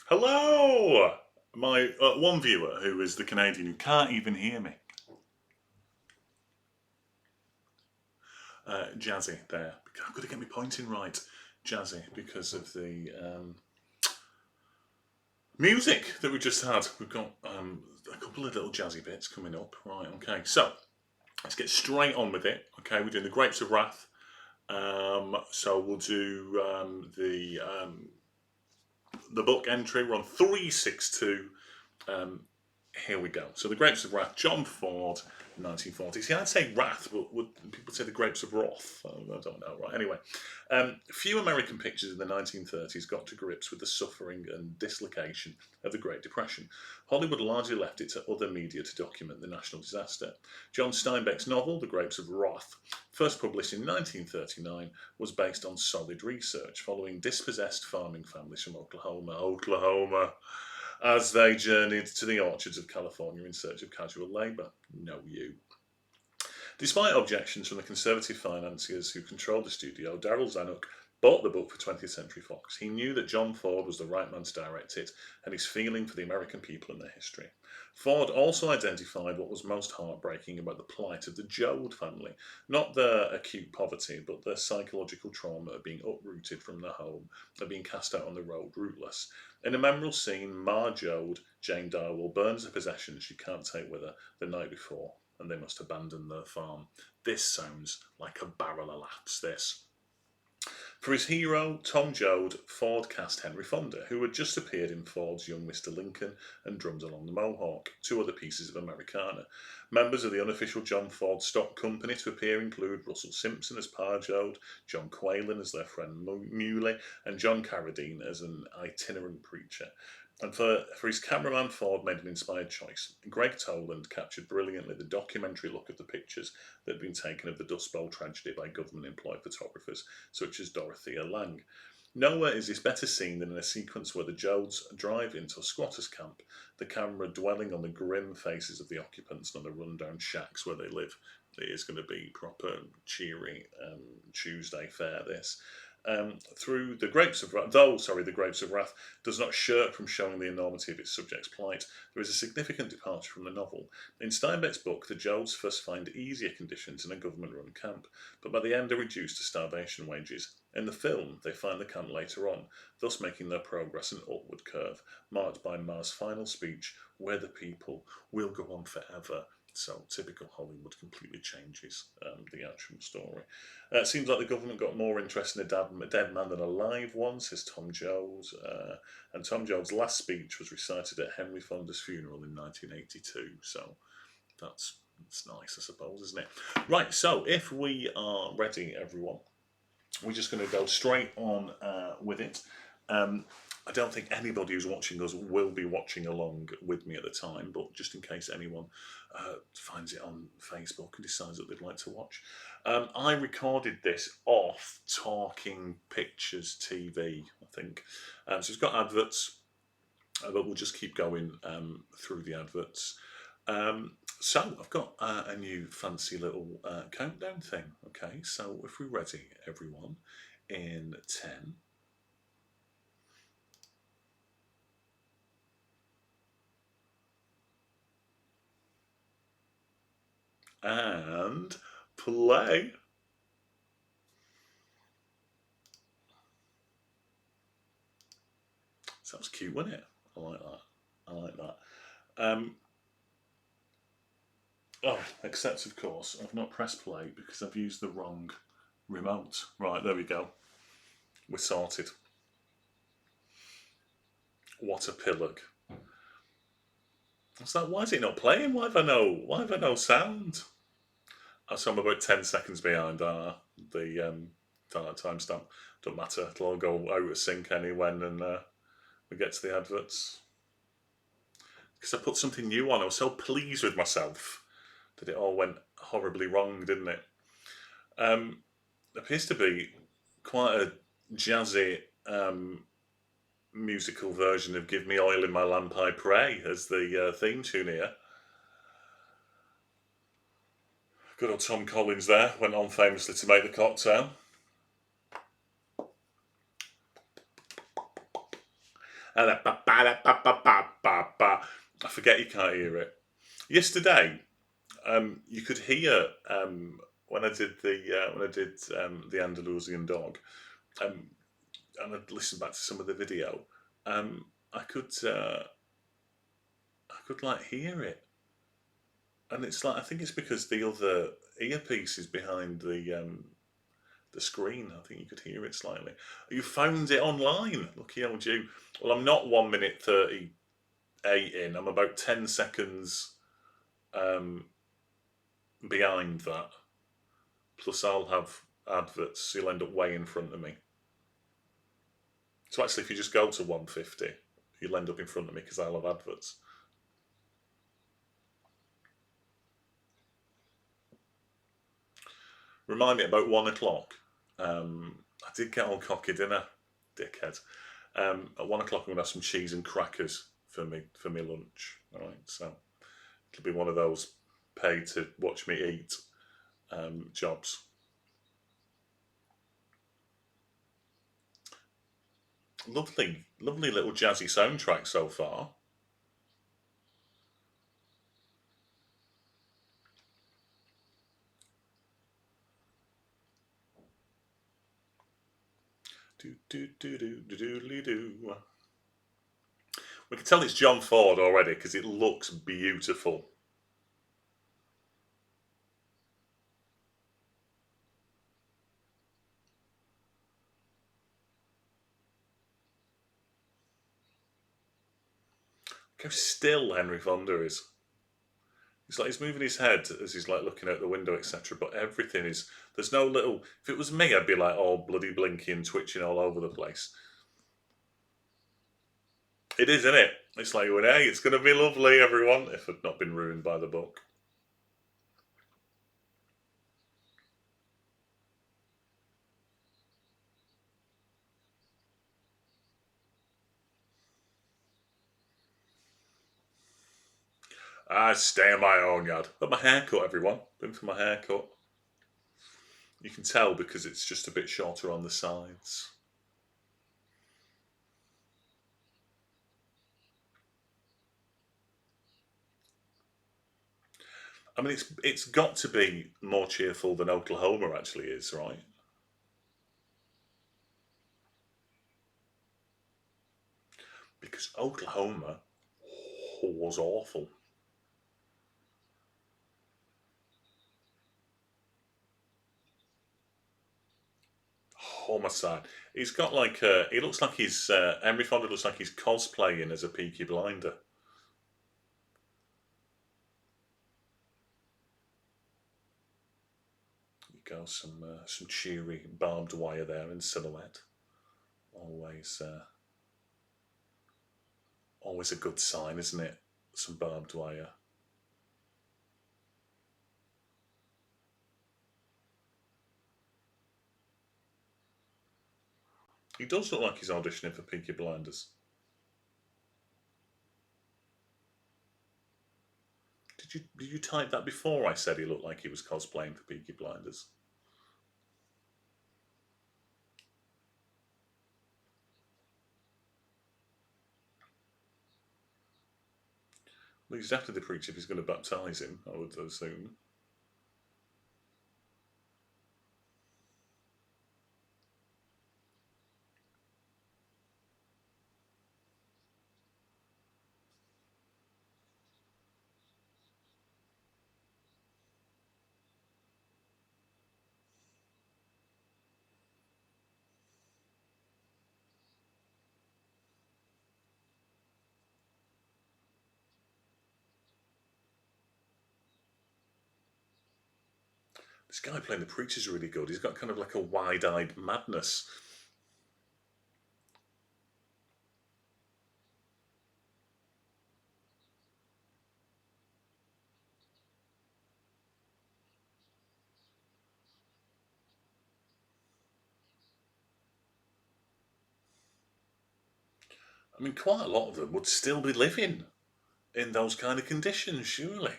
Hello! My one viewer who is the Canadian who can't even hear me. Jazzy there. I've got to get my pointing right. Jazzy, because of the music that we just had. We've got a couple of little jazzy bits coming up. Right, okay. So, let's get straight on with it. Okay, we're doing the Grapes of Wrath. So we'll do the book entry. We're on 362. Um, Here we go. So the Grapes of Wrath, John Ford, 1940. See, I'd say Wrath, but would people say the Grapes of Wrath? I don't know. Right. Anyway, few American pictures in the 1930s got to grips with the suffering and dislocation of the Great Depression. Hollywood largely left it to other media to document the national disaster. John Steinbeck's novel, The Grapes of Wrath, first published in 1939, was based on solid research following dispossessed farming families from Oklahoma, as they journeyed to the orchards of California in search of casual labour. No, you. Despite objections from the conservative financiers who controlled the studio, Daryl Zanuck bought the book for 20th Century Fox. He knew that John Ford was the right man to direct it, and his feeling for the American people and their history. Ford also identified what was most heartbreaking about the plight of the Joad family, not their acute poverty, but their psychological trauma of being uprooted from their home, of being cast out on the road rootless. In a memorable scene, Ma Joad, Jane Darwell, burns the possessions she can't take with her the night before, and they must abandon their farm. This sounds like a barrel of laughs, this. For his hero, Tom Joad, Ford cast Henry Fonda, who had just appeared in Ford's Young Mr. Lincoln and Drums Along the Mohawk, two other pieces of Americana. Members of the unofficial John Ford stock company to appear include Russell Simpson as Pa Joad, John Quaylen as their friend Muley, and John Carradine as an itinerant preacher. And for his cameraman, Ford made an inspired choice. Greg Toland captured brilliantly the documentary look of the pictures that had been taken of the Dust Bowl tragedy by government-employed photographers such as Dorothea Lange. Nowhere is this better seen than in a sequence where the Joads drive into a squatters' camp, the camera dwelling on the grim faces of the occupants and on the rundown shacks where they live. It is going to be proper cheery Tuesday fare, this. Through the Grapes of Wrath, the Grapes of Wrath does not shirk from showing the enormity of its subject's plight, there is a significant departure from the novel. In Steinbeck's book, the Joads first find easier conditions in a government-run camp, but by the end are reduced to starvation wages. In the film, they find the camp later on, thus making their progress an upward curve, marked by Ma's final speech, "We're the people, we'll go on forever." So typical Hollywood completely changes the actual story. It seems like the government got more interest in a dead man than a live one, says Tom Jones. And Tom Jones' last speech was recited at Henry Fonda's funeral in 1982. So that's nice, I suppose, isn't it? Right, so if we are ready, everyone, we're just going to go straight on with it. I don't think anybody who's watching us will be watching along with me at the time, but just in case anyone finds it on Facebook and decides that they'd like to watch. I recorded this off Talking Pictures TV, I think. So it's got adverts, but we'll just keep going through the adverts. So I've got a new fancy little countdown thing. Okay, so if we're ready, everyone, in 10, and play. Sounds cute, wasn't it? I like that. I like that. Oh, except of course I've not pressed play because I've used the wrong remote. Right, there we go. We're sorted. What a pillock. What's that? Why is it not playing? Why have I no? Why have I no sound? So I'm about 10 seconds behind. The timestamp don't matter. It'll all go out of sync anyway, and we get to the adverts. Because I put something new on. I was so pleased with myself that it all went horribly wrong, didn't it? Appears to be quite a jazzy musical version of "Give Me Oil in My Lamp I Pray" as the theme tune here. Good old Tom Collins there, went on famously to make the cocktail. And that ba ba da ba ba ba ba ba. I forget you can't hear it. Yesterday, you could hear when I did the Andalusian dog, um, and I'd listened back to some of the video. Um, I could like hear it, and it's like I think it's because the other earpiece is behind the screen. I think you could hear it slightly. You found it online. Lucky old you. Well, I'm not 1 minute 38 in. I'm about 10 seconds um, behind that. Plus, I'll have adverts. So you'll end up way in front of me. So actually, if you just go to 150, you'll end up in front of me because I'll have adverts. Remind me about 1 o'clock. I did get all cocky dinner, dickhead. At 1 o'clock, I'm gonna have some cheese and crackers for me lunch. All right, so it'll be one of those pay to watch me eat jobs. Lovely, lovely little jazzy soundtrack so far. Do do do do do do do. We can tell it's John Ford already because it looks beautiful. Look how still Henry Fonda is. He's like he's moving his head as he's like looking out the window, etc. But everything is there's no little. If it was me, I'd be like all bloody blinky and twitching all over the place. It is, isn't it? It's like, well, hey, it's going to be lovely, everyone. If it had not been ruined by the book. I stay in my own yard. But my haircut, everyone. Been for my haircut. You can tell because it's just a bit shorter on the sides. I mean, it's got to be more cheerful than Oklahoma actually is, right? Because Oklahoma was awful. Homicide. He's got like he looks like he's Henry Fonda looks like he's cosplaying as a Peaky Blinder. You go some cheery barbed wire there in silhouette. Always always a good sign, isn't it? Some barbed wire. He does look like he's auditioning for Peaky Blinders. Did you type that before I said he looked like he was cosplaying for Peaky Blinders? Well, he's after the preacher if he's going to baptise him, I would assume. This guy playing the preacher's really good. He's got kind of like a wide-eyed madness. I mean, quite a lot of them would still be living in those kind of conditions, surely.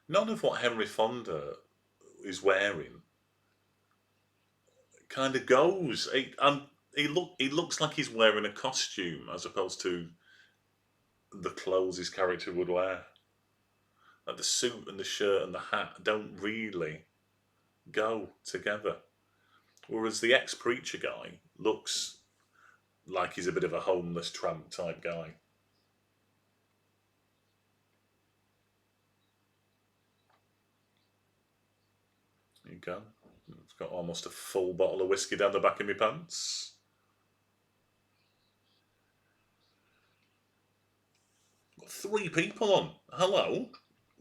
None of what Henry Fonda is wearing kind of goes. He looks like he's wearing a costume as opposed to the clothes his character would wear. Like the suit and the shirt and the hat don't really go together. Whereas the ex preacher guy looks like he's a bit of a homeless tramp type guy. There you go. I've got almost a full bottle of whiskey down the back of my pants. Got three people on. Hello.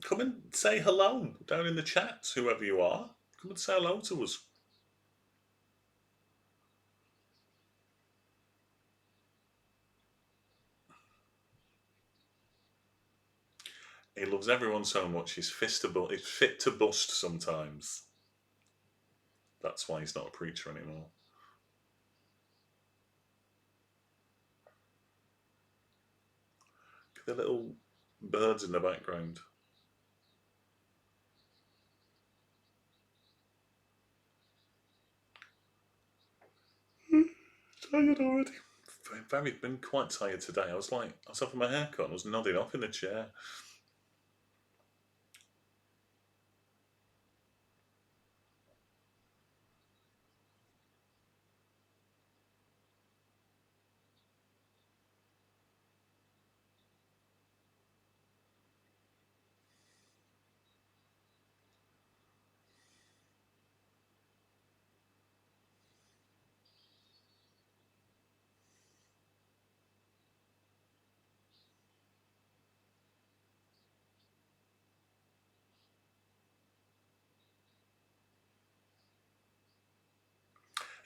Come and say hello down in the chat, whoever you are. Come and say hello to us. He loves everyone so much he's fit to bust sometimes. That's why he's not a preacher anymore. The little birds in the background. Tired already. Very been quite tired today. I was having my haircut and I was nodding off in the chair.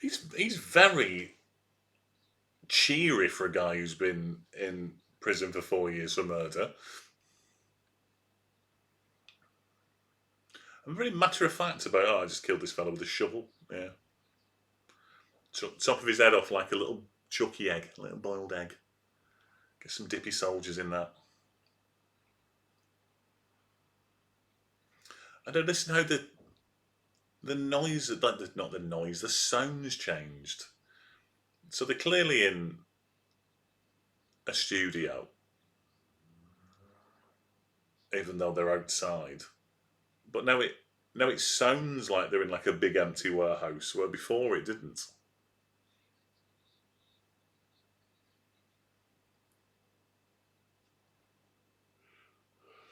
He's very cheery for a guy who's been in prison for 4 years for murder. I'm very matter of fact about, I just killed this fellow with a shovel. Yeah. Top of his head off like a little chucky egg, a little boiled egg. Get some dippy soldiers in that. I don't listen how the noise, not the noise, the sounds changed. So they're clearly in a studio, even though they're outside. But now it sounds like they're in like a big empty warehouse, where before it didn't.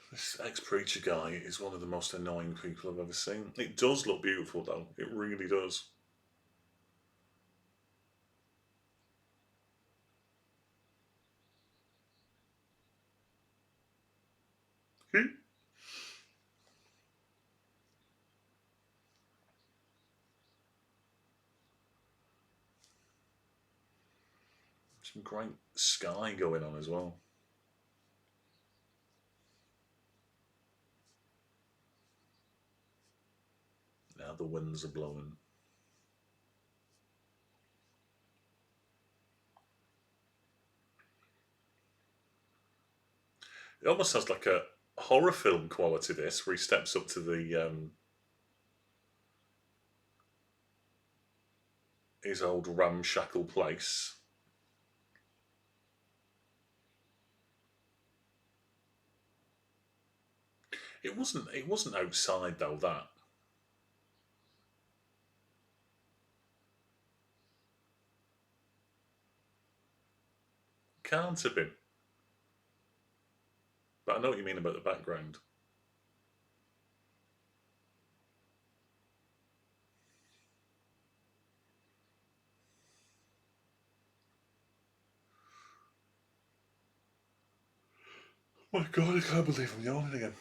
This ex-preacher guy is one of the most annoying people I've ever seen. It does look beautiful though. It really does. Some great sky going on as well. Now the winds are blowing. It almost has like a horror film quality. This, where he steps up to the his old ramshackle place. It wasn't. It wasn't outside though. That can't have been. But I know what you mean about the background. Oh my God, I can't believe I'm yawning again.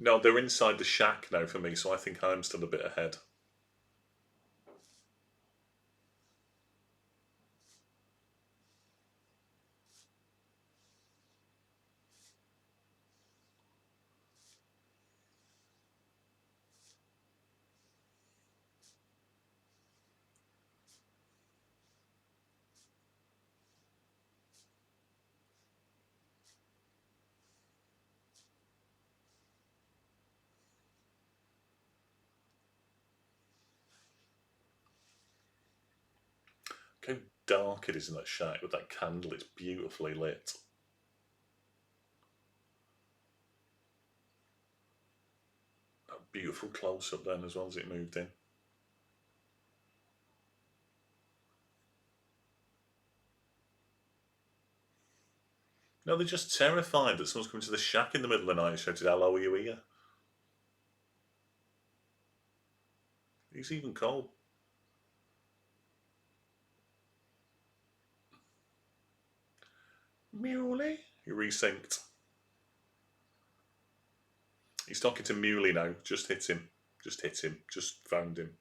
No, they're inside the shack now for me, so I think I'm still a bit ahead. Look how dark it is in that shack with that candle. It's beautifully lit. That beautiful close up then as well as it moved in. No, they're just terrified that someone's coming to the shack in the middle of the night and shouted, "Hello, are you here?" He's even cold. Muley? He resynced. He's talking to Muley now. Just hit him. Just hit him. Just found him.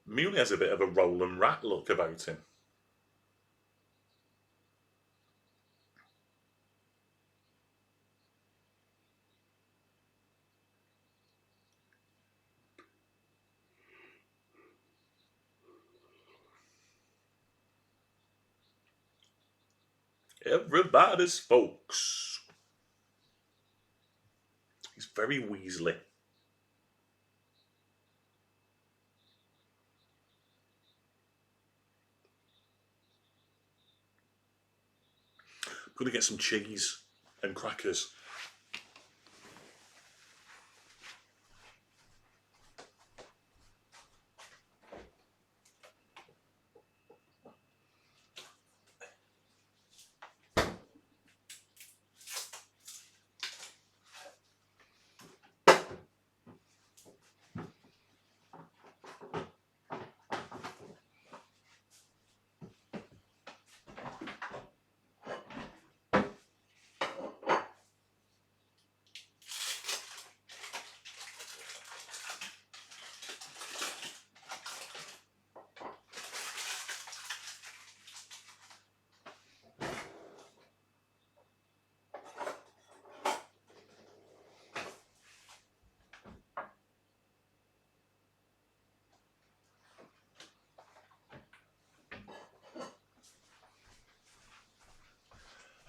Muley has a bit of a Roland Rat look about him. Everybody's folks. He's very Weasley. I'm going to get some cheese and crackers.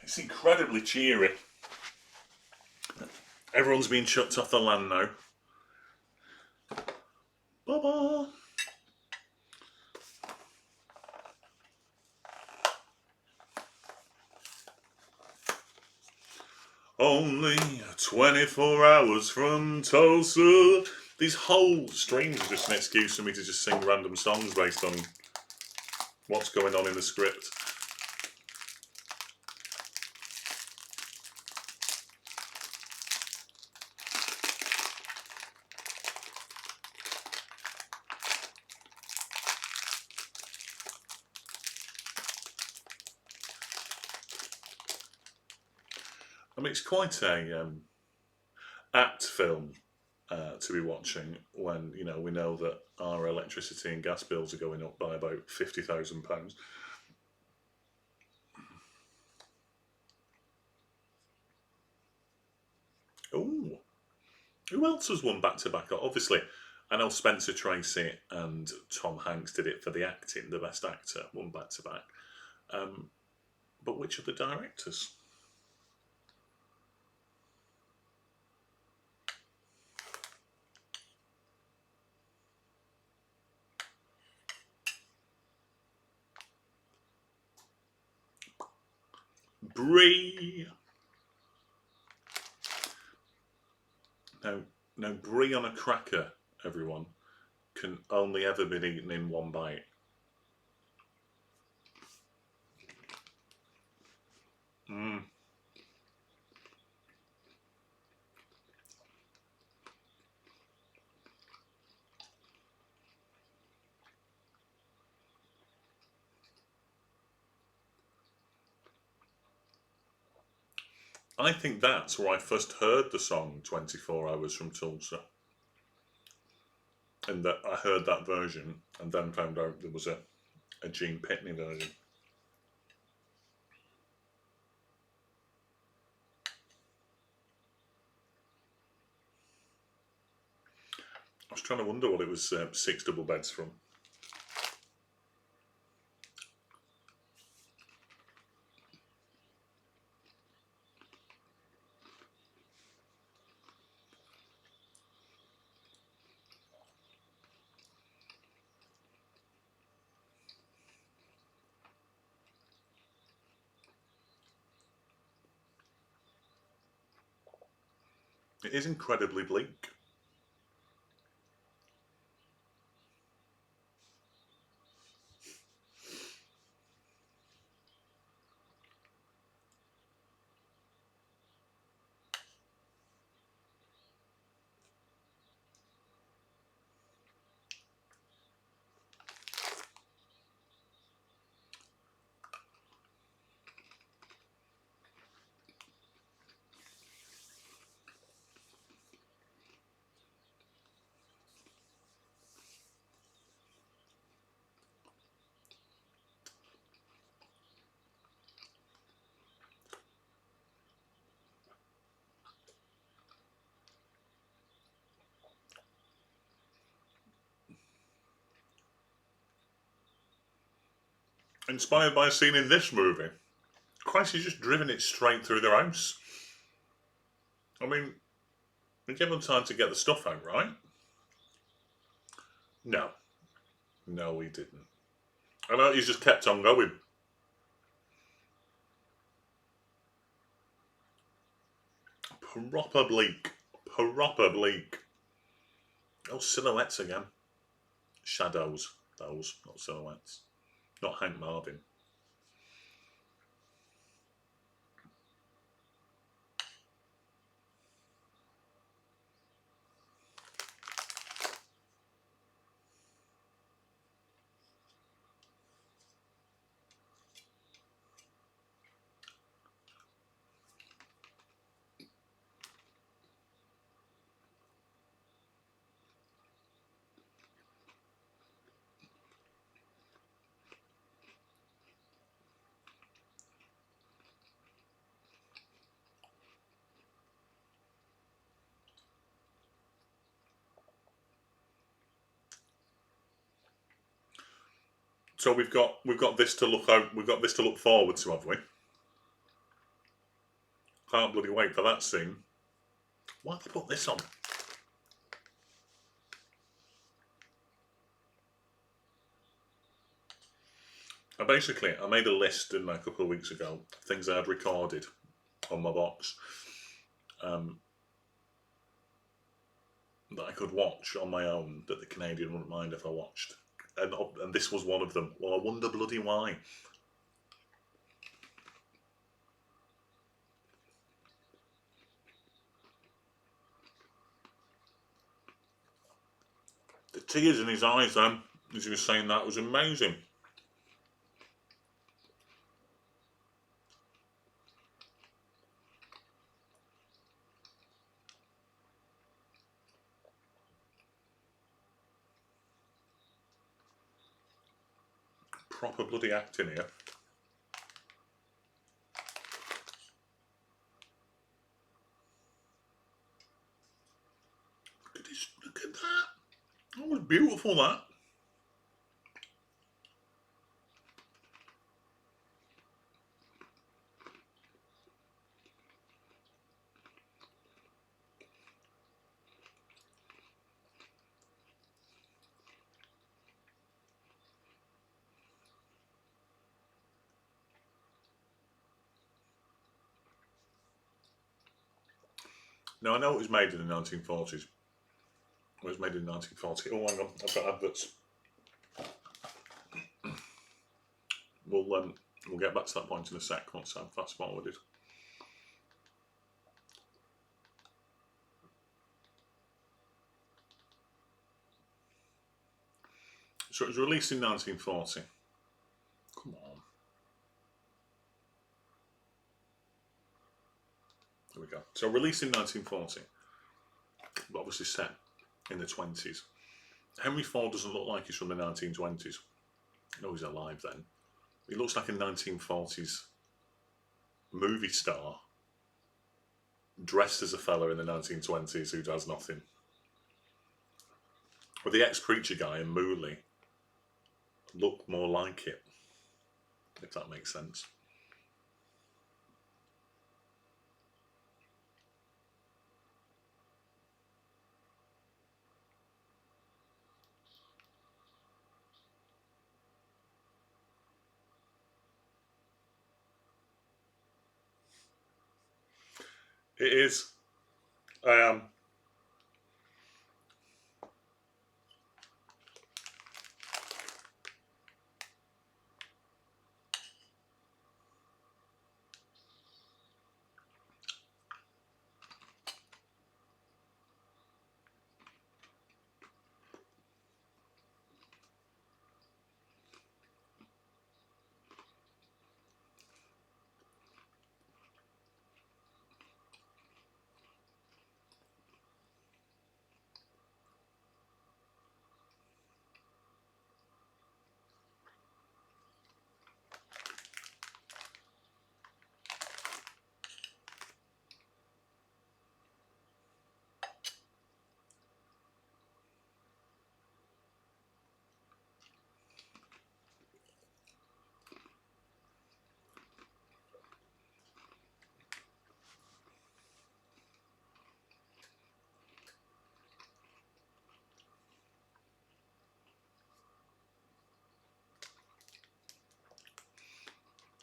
It's incredibly cheery. Everyone's been chucked off the land now. Bye-bye. Only 24 hours from Tulsa. These whole streams are just an excuse for me to just sing random songs based on what's going on in the script. I mean, it's quite a apt film to be watching when we know that our electricity and gas bills are going up by about £50,000. Oh, who else has won back to back? Obviously, I know Spencer Tracy and Tom Hanks did it for the acting, the best actor, won back to back. But which of the directors? Brie. Now, brie on a cracker, everyone, can only ever be eaten in one bite. I think that's where I first heard the song 24 Hours from Tulsa. And that I heard that version and then found out there was a Gene Pitney version. I was trying to wonder what it was 6 double beds from. It is incredibly bleak. Inspired by a scene in this movie. Christ, he's just driven it straight through their house. I mean, we give them time to get the stuff out, right? No. No, he didn't. I know he's just kept on going. Proper bleak. Proper bleak. Oh, silhouettes again. Shadows. Those, not silhouettes. Not Hank Marvin. So we've got this to look out. We've got this to look forward to, have we? Can't bloody wait for that scene. Why did they put this on? I made a list, didn't I, a couple of weeks ago, things I had recorded on my box that I could watch on my own that the Canadian wouldn't mind if I watched. And this was one of them. Well, I wonder bloody why. The tears in his eyes then, as he was saying that, was amazing. Proper bloody acting here. Look at that. That was beautiful, that. Now, I know it was made in the 1940s. It was made in 1940. Oh, hang on, I've got adverts. We'll get back to that point in a sec once I've fast forwarded. So it was released in 1940. Come on. There we go. So released in 1940, but obviously set in the 20s. Henry Ford doesn't look like he's from the 1920s. No, he's alive then. He looks like a 1940s movie star dressed as a fella in the 1920s who does nothing. But the ex-preacher guy and Mooley look more like it, if that makes sense. It is. I am.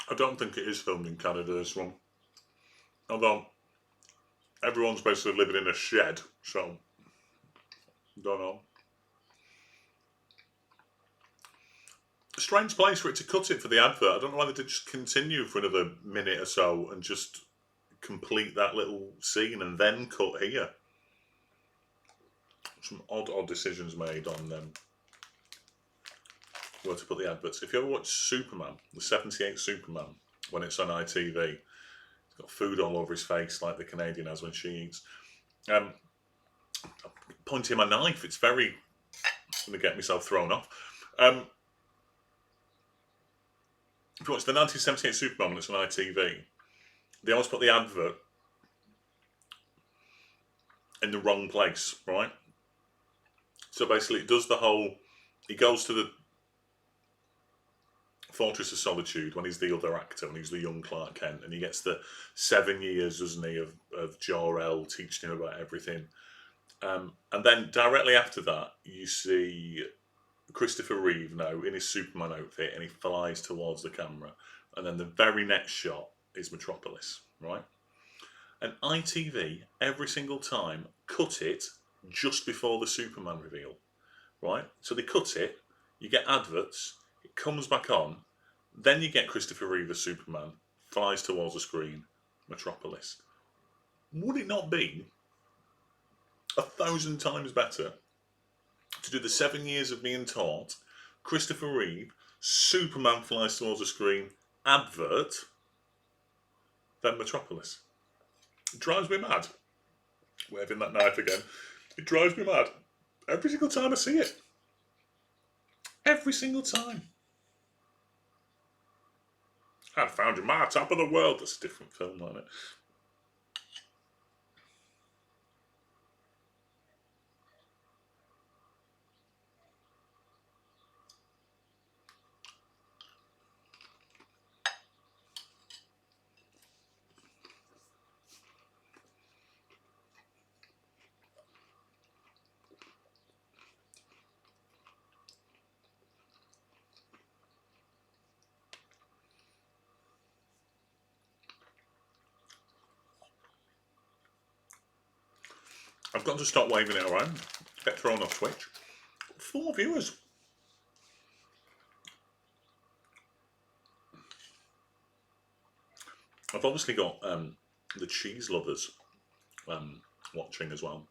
I don't think it is filmed in Canada, this one. Although everyone's basically living in a shed, so don't know. Strange place for it to cut it for the advert. I don't know why they did just continue for another minute or so and just complete that little scene and then cut here. Some odd decisions made on where to put the adverts. If you ever watch Superman, the 78 Superman, when it's on ITV, he's got food all over his face like the Canadian has when she eats. Pointing my knife, it's very... I'm going to get myself thrown off. If you watch the 1978 Superman when it's on ITV, they always put the advert in the wrong place, right? So basically it does the whole... He goes to the Fortress of Solitude when he's the other actor, when he's the young Clark Kent, and he gets the 7 years, doesn't he, of Jor-El teaching him about everything. And then directly after that, you see Christopher Reeve now in his Superman outfit, and he flies towards the camera. And then the very next shot is Metropolis, right? And ITV, every single time, cut it just before the Superman reveal, right? So they cut it, you get adverts, it comes back on, then you get Christopher Reeve as Superman, flies towards the screen, Metropolis. Would it not be 1,000 times better to do the 7 years of being taught, Christopher Reeve, Superman flies towards the screen, advert, than Metropolis? It drives me mad. Waving that knife again. It drives me mad. Every single time I see it. Every single time. I found you my top of the world. That's a different film, isn't it? I've got to stop waving it around. Get thrown off Twitch. 4 viewers. I've obviously got the cheese lovers watching as well.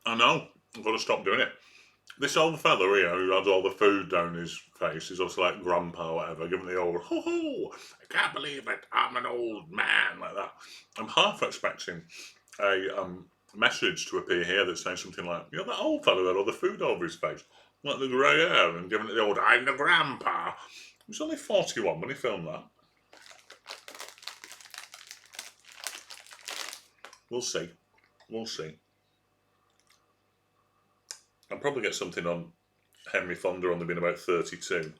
I know. I've got to stop doing it. This old fella here who has all the food down his face is also like grandpa or whatever, giving the old, ho ho, I can't believe it, I'm an old man, like that. I'm half expecting a message to appear here that's saying something like, you know that old fella who had all the food over his face, like the grey hair, and giving it the old, I'm the grandpa. He was only 41 when he filmed that. We'll see. We'll see. I'll probably get something on Henry Fonda only being about 32.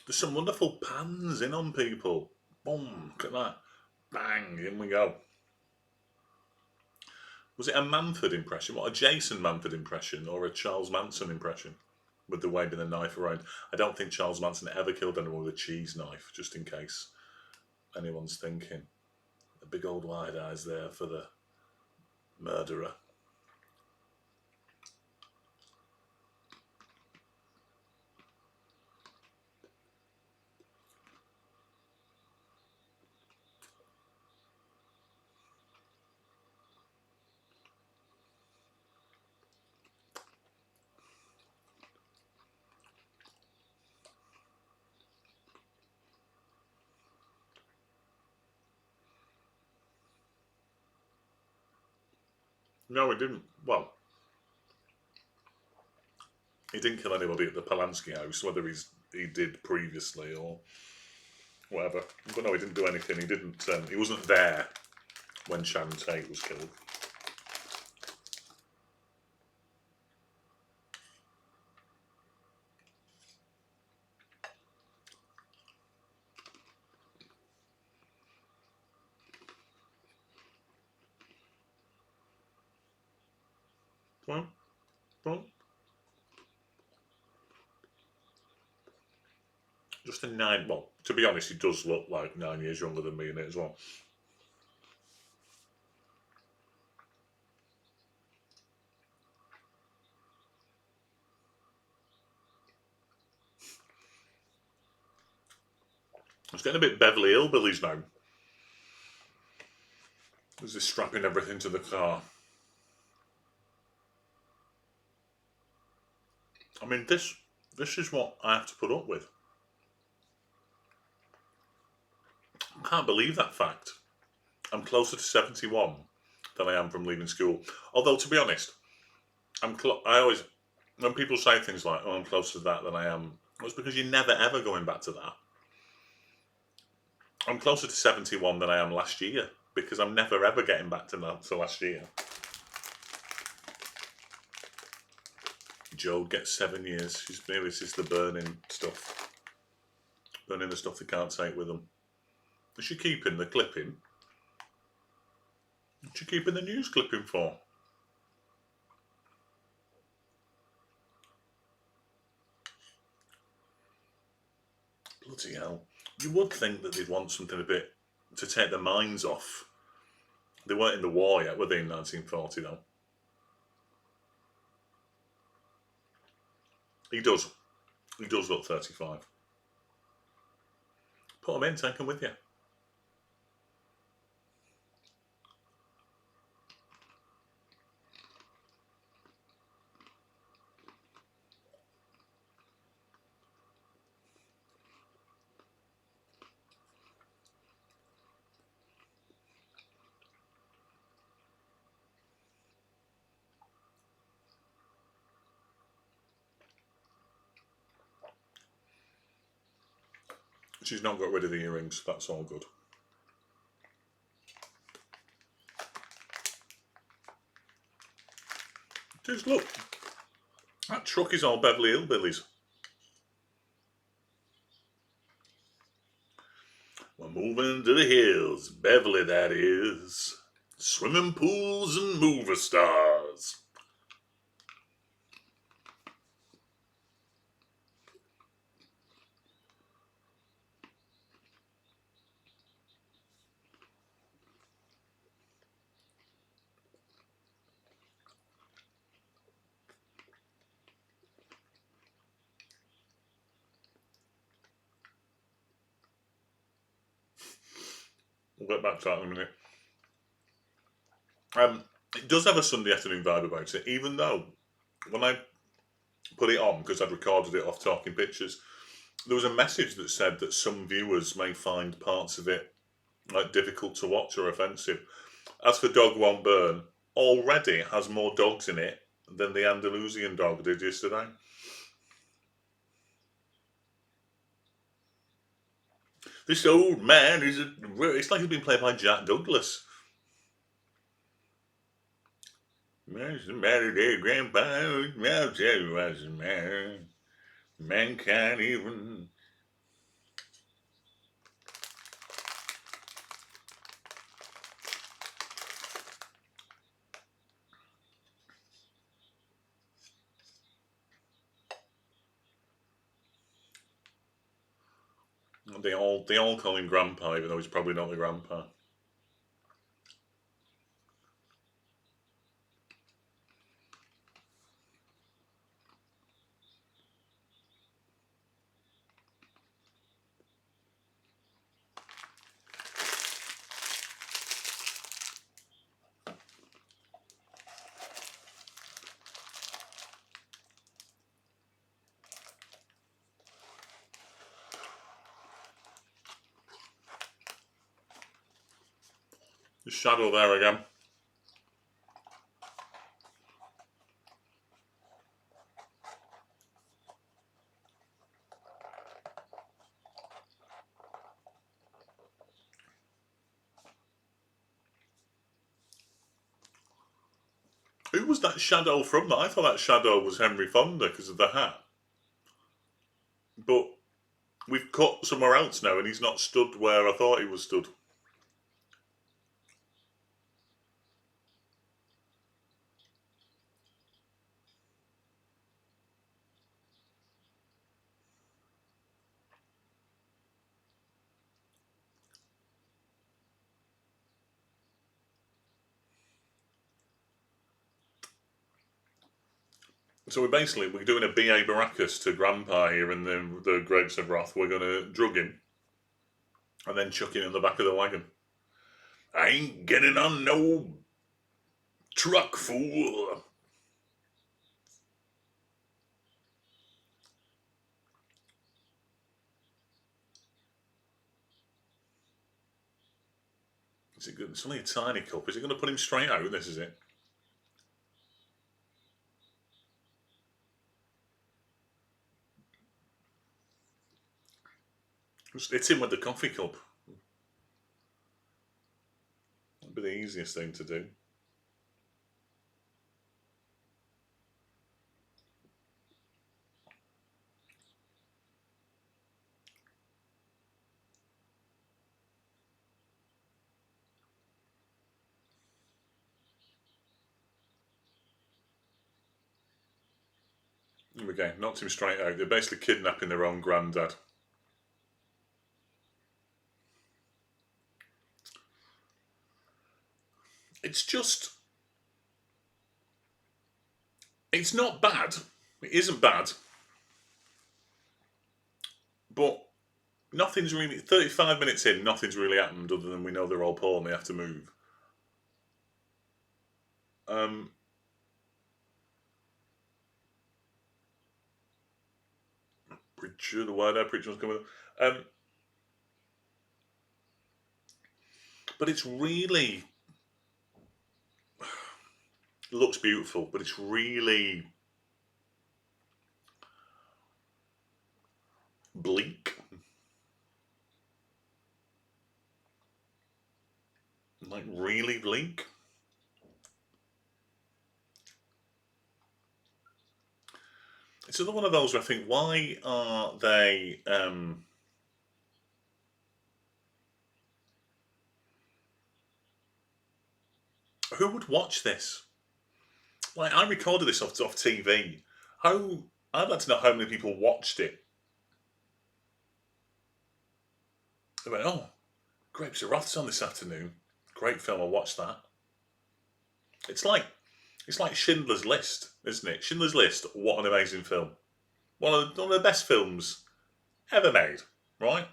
There's some wonderful pans in on people. Boom, look at that. Bang, in we go. Was it a Manford impression? What, a Jason Manford impression or a Charles Manson impression? With the waving the knife around. I don't think Charles Manson ever killed anyone with a cheese knife, just in case anyone's thinking. The big old wide eyes there for the murderer. No, he didn't. Well, he didn't kill anybody at the Polanski house, whether he did previously or whatever. But no, he didn't do anything. He didn't. He wasn't there when Sharon Tate was killed. Well, just a 9. Well, to be honest, he does look like 9 years younger than me in it as well. It's getting a bit Beverly Hillbillies now. There's this strapping everything to the car. I mean, this is what I have to put up with. I can't believe that fact. I'm closer to 71 than I am from leaving school. Although, to be honest, I always, when people say things like, "Oh, I'm closer to that than I am," it's because you're never ever going back to that. I'm closer to 71 than I am last year because I'm never ever getting back to last year. Joe gets 7 years. Maybe this is the burning stuff. Burning the stuff they can't take with them. Is she keeping the clipping? What's she keeping the news clipping for? Bloody hell. You would think that they'd want something a bit to take their minds off. They weren't in the war yet, were they, in 1940, though? He does. He does look 35. Put him in, take him with you. She's not got rid of the earrings. That's all good. Just look. That truck is all Beverly Hillbillies. We're moving to the hills, Beverly that is. Swimming pools and movie stars. We'll get back to that in a minute. It does have a Sunday afternoon vibe about it, even though when I put it on, because I'd recorded it off Talking Pictures, there was a message that said that some viewers may find parts of it like difficult to watch or offensive. As for Dog Won't Burn, already has more dogs in it than the Andalusian dog did yesterday. This old man it's like he's been played by Jack Douglas. What's the matter there, Grandpa? I'll tell you what's the matter. Mankind even. They all call him Grandpa, even though he's probably not the grandpa. The shadow there again. Who was that shadow from? I thought that shadow was Henry Fonda because of the hat. But we've cut somewhere else now, and he's not stood where I thought he was stood. So we're doing a B.A. Baracus to Grandpa here in the Grapes of Wrath. We're going to drug him and then chuck him in the back of the wagon. I ain't getting on no truck, fool. Is it good? It's only a tiny cup. Is it going to put him straight out? This is it. Just hit him with the coffee cup. That'd be the easiest thing to do. Here we go. Knocked him straight out. They're basically kidnapping their own granddad. It's just. It's not bad. It isn't bad. But nothing's really. 35 minutes in, nothing's really happened other than we know they're all poor and they have to move. Preacher, the wide-eyed preacher was coming. But it's really looks beautiful, but it's really bleak. Like really bleak. It's another one of those where I think, why are they? Who would watch this? Like, I recorded this off TV. I'd like to know how many people watched it. They went, "Oh, Grapes of Wrath's on this afternoon. Great film. I'll watch that." It's like Schindler's List, isn't it? Schindler's List. What an amazing film! One of the best films ever made. Right?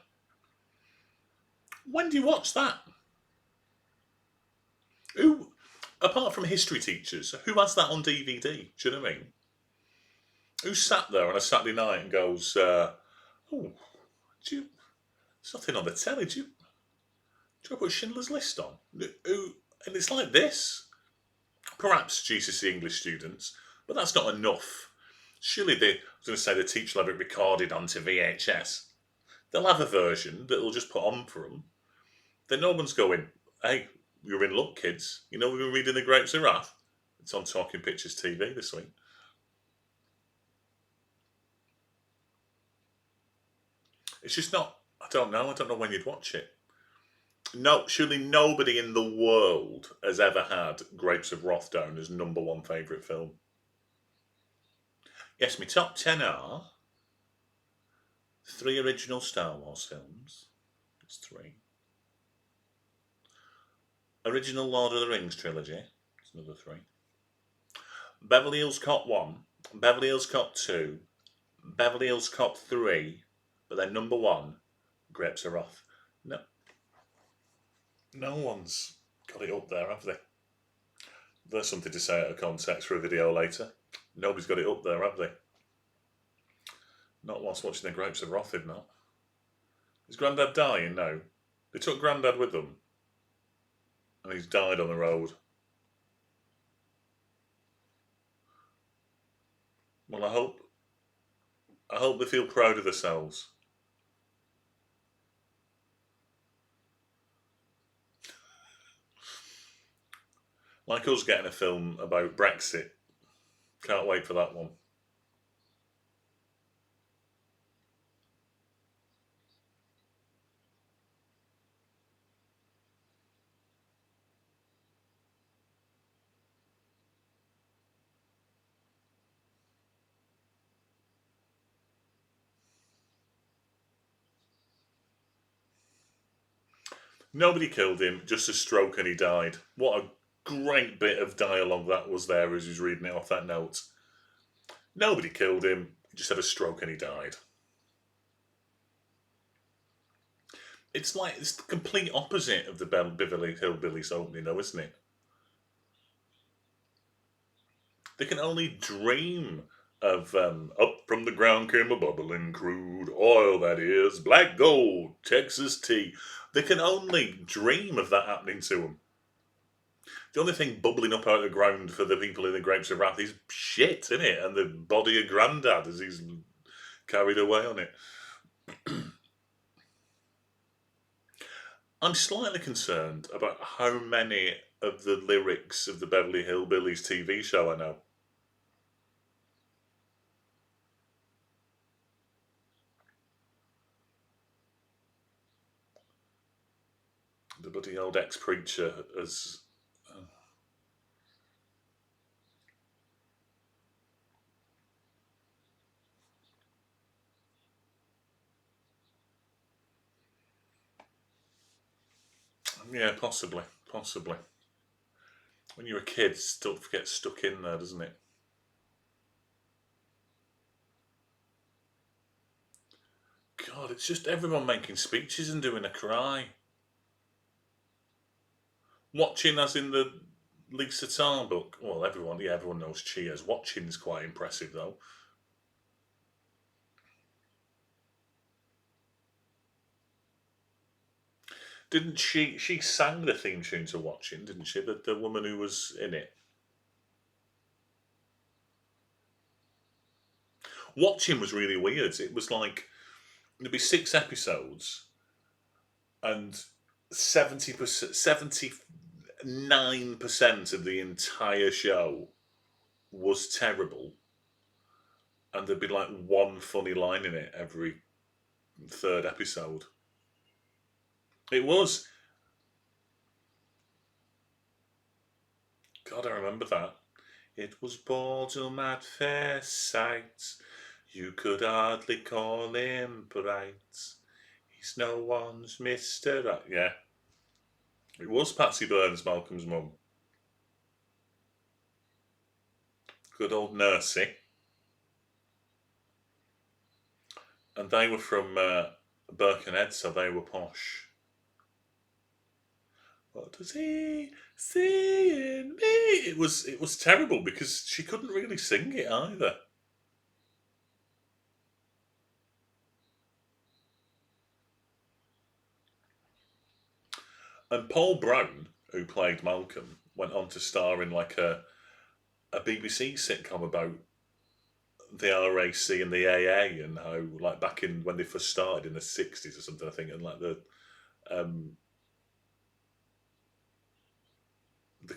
When do you watch that? Who, apart from history teachers, who has that on DVD? Do you know what I mean? Who sat there on a Saturday night and goes, "Oh, there's nothing on the telly. Do you put Schindler's List on?" And it's like this. Perhaps GCSE English students, but that's not enough. Surely I was going to say the teacher will have it recorded onto VHS. They'll have a version that they'll just put on for them. Then no one's going, "Hey, you're in luck, kids. You know we've been reading The Grapes of Wrath. It's on Talking Pictures TV this week. It's just not. I don't know. I don't know when you'd watch it. No, surely nobody in the world has ever had Grapes of Wrath down as number one favourite film. Yes, my top 10 are 3 original Star Wars films. It's 3. Original Lord of the Rings trilogy. It's another 3. Beverly Hills Cop 1, Beverly Hills Cop 2, Beverly Hills Cop 3, but then number 1, Grapes of Wrath. No, no one's got it up there, have they? There's something to say out of context for a video later. Nobody's got it up there, have they? Not whilst watching the Grapes of Wrath, if not. Is Grandad dying? No. They took Grandad with them. And he's died on the road. Well, I hope they feel proud of themselves. Like us getting a film about Brexit. Can't wait for that one. Nobody killed him, just a stroke and he died. What a great bit of dialogue that was there as he was reading it off that note. Nobody killed him, he just had a stroke and he died. It's the complete opposite of the Beverly Hillbillies opening, though, isn't it? They can only dream of up from the ground came a bubbling crude oil, that is, black gold, Texas tea. They can only dream of that happening to them. The only thing bubbling up out of the ground for the people in the Grapes of Wrath is shit, isn't it? And the body of Grandad as he's carried away on it. I'm slightly concerned about how many of the lyrics of the Beverly Hillbillies TV show I know. The bloody old ex-preacher has... yeah, possibly. When you're a kid, stuff gets stuck in there, doesn't it? God, it's just everyone making speeches and doing a cry. Watching, as in the Lisa Tarr book. Well, everyone knows Cheers. Watching's quite impressive, though. Didn't she sang the theme tune to Watching, didn't she? The woman who was in it. Watching was really weird. It was like there'd be 6 episodes, and 79% of the entire show was terrible, and there'd be like one funny line in it every 3rd episode. It was. God, I remember that. It was boredom at first sight. You could hardly call him bright. He's no one's Mr. Right. Yeah. It was Patsy Burns, Malcolm's mum. Good old Nursey. And they were from Birkenhead, so they were posh. What does he see in me? It was terrible because she couldn't really sing it either. And Paul Brown, who played Malcolm, went on to star in like a BBC sitcom about the RAC and the AA and how, like, back in when they first started in the 60s or something, I think, and like the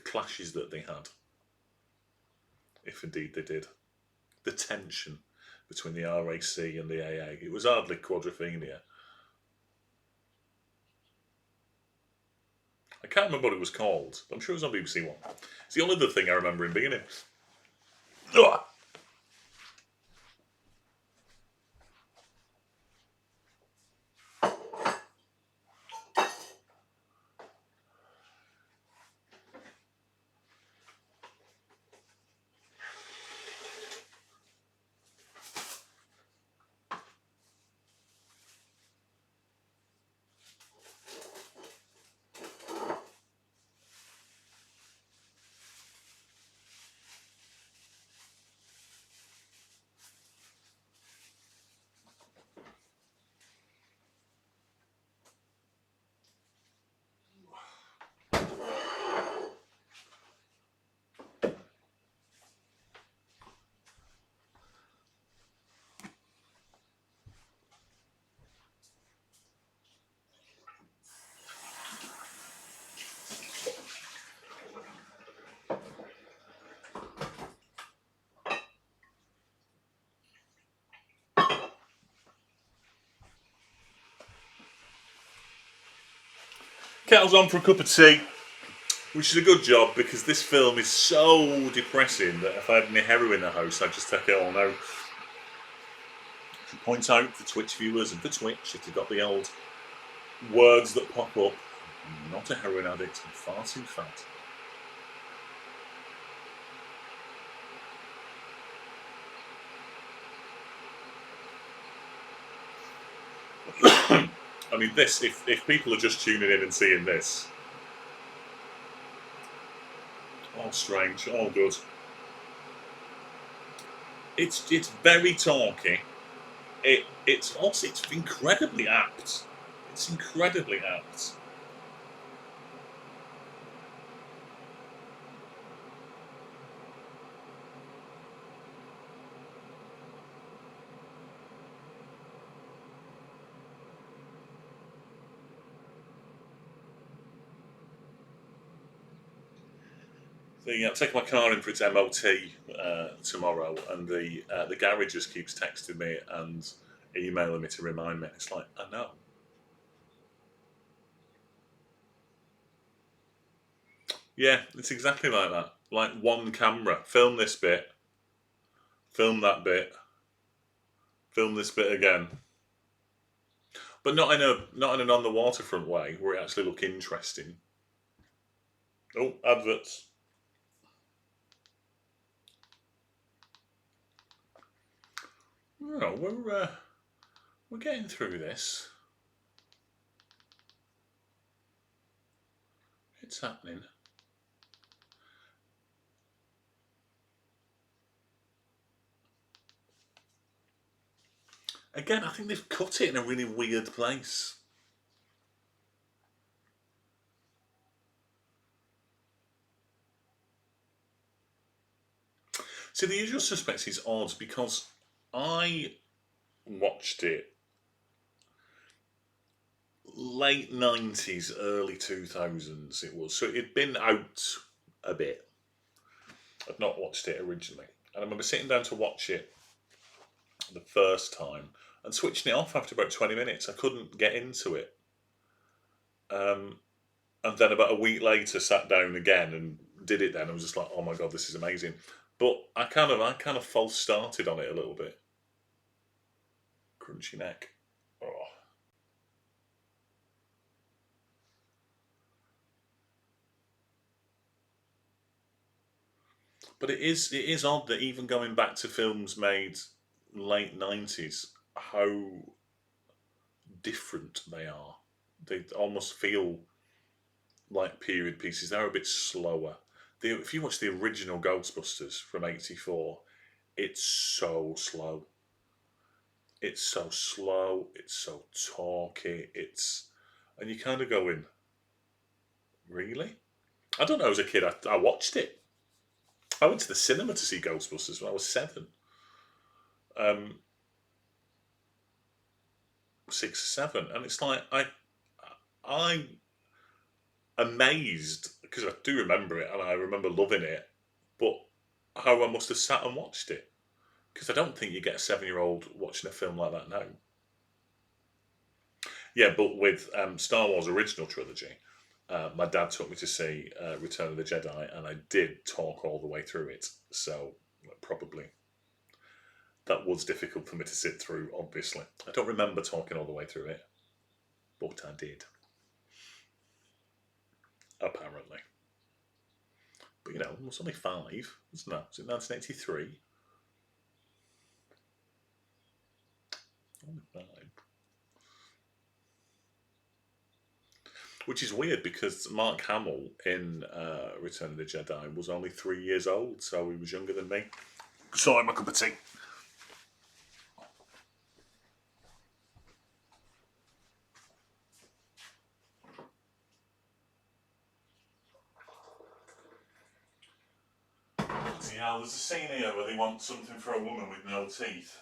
clashes that they had. if indeed they did. The tension between the RAC and the AA. It was hardly quadrophenia. I can't remember what it was called, but I'm sure it was on BBC One. It's the only other thing I remember him being in. Ugh. Kettle's on for a cup of tea, which is a good job because this film is so depressing that if I had any heroin in the house, I'd just take it all out. To point out for Twitch viewers and for Twitch, if you've got the old words that pop up, I'm not a heroin addict, I'm far too fat. I mean, this, if people are just tuning in and seeing this, all strange, all good. It's very talky. It's also it's incredibly apt. It's incredibly apt. I'm taking my car in for its MOT tomorrow, and the garage just keeps texting me and emailing me to remind me. It's like, I know. Yeah, it's exactly like that. Like one camera, film this bit, film that bit, film this bit again. But not in an on the waterfront way where it actually look interesting. Oh, adverts. No, we're getting through this. It's happening. Again, I think they've cut it in a really weird place. See, The Usual Suspects is odd because I watched it late 90s, early 2000s it was. So it'd been out a bit. I'd not watched it originally. And I remember sitting down to watch it the first time and switching it off after about 20 minutes. I couldn't get into it. And then about a week later sat down again and did it then. I was just like, oh my god, this is amazing. But I kind of false started on it a little bit. Crunchy neck. Oh. But it is odd that even going back to films made late 90s, how different they are. They almost feel like period pieces. They're a bit slower. If you watch the original Ghostbusters from '84, it's so slow. It's so slow. It's so talky. And you kind of go in, really? I don't know. As a kid, I watched it. I went to the cinema to see Ghostbusters when I was 7. 6 or 7, and it's like I'm amazed because I do remember it and I remember loving it, but how I must have sat and watched it. Because I don't think you get a 7-year-old watching a film like that now. Yeah, but with Star Wars original trilogy, my dad took me to see Return of the Jedi, and I did talk all the way through it. So probably that was difficult for me to sit through. Obviously, I don't remember talking all the way through it, but I did. Apparently, but it was only 5, wasn't it? Was it 1983? Only 5. Which is weird because Mark Hamill in Return of the Jedi was only 3 years old, so he was younger than me. Sorry, my cup of tea. Yeah, there's a scene here where they want something for a woman with no teeth.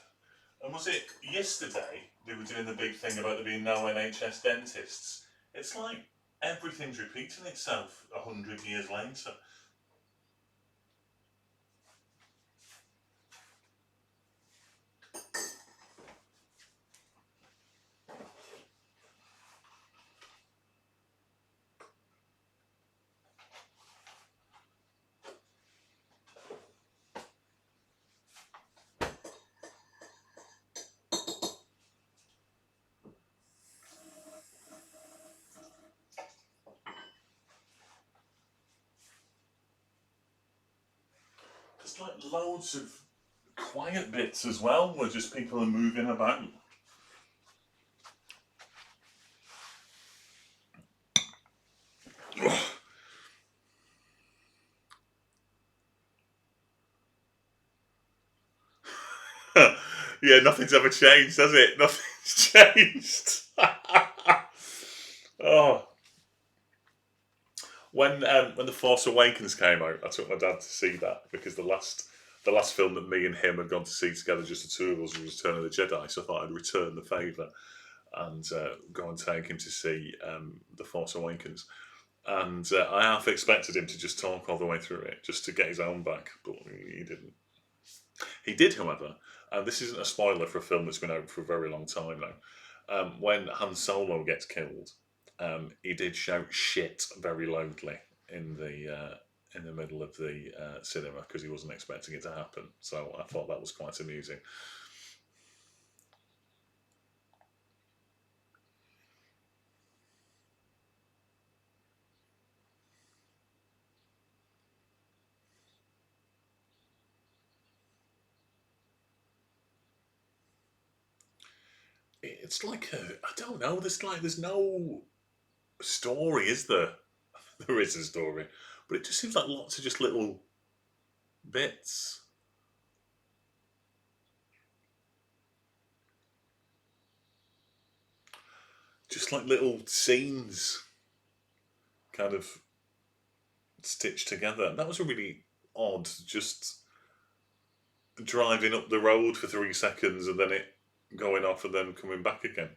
And was it yesterday they were doing the big thing about there being no NHS dentists? It's like everything's repeating itself 100 years later. There's like loads of quiet bits as well where just people are moving about. Yeah, nothing's ever changed, has it? Nothing's changed. Oh, when the Force Awakens came out, I took my dad to see that because the last film that me and him had gone to see together, just the two of us, was Return of the Jedi. So I thought I'd return the favour and go and take him to see the Force Awakens. And I half expected him to just talk all the way through it, just to get his own back, but he didn't. He did, however, and this isn't a spoiler for a film that's been out for a very long time now. When Han Solo gets killed, he did shout "shit" very loudly in the middle of the cinema because he wasn't expecting it to happen. So I thought that was quite amusing. It's like I don't know. There's no story, is there? There is a story, but it just seems like lots of just little bits, just like little scenes, kind of stitched together. And that was a really odd, just driving up the road for 3 seconds and then it going off and then coming back again.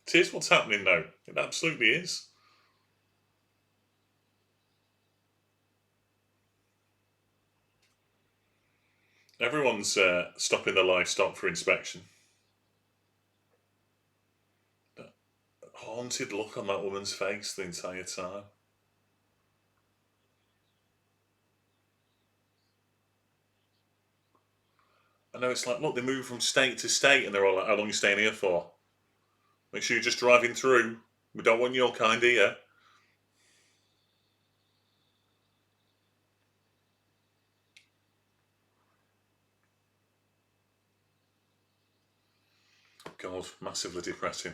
It is what's happening now. It absolutely is. Everyone's stopping their livestock for inspection. That haunted look on that woman's face the entire time. I know it's like, look, they move from state to state and they're all like, how long are you staying here for? Make sure you're just driving through. We don't want your kind here. God, massively depressing.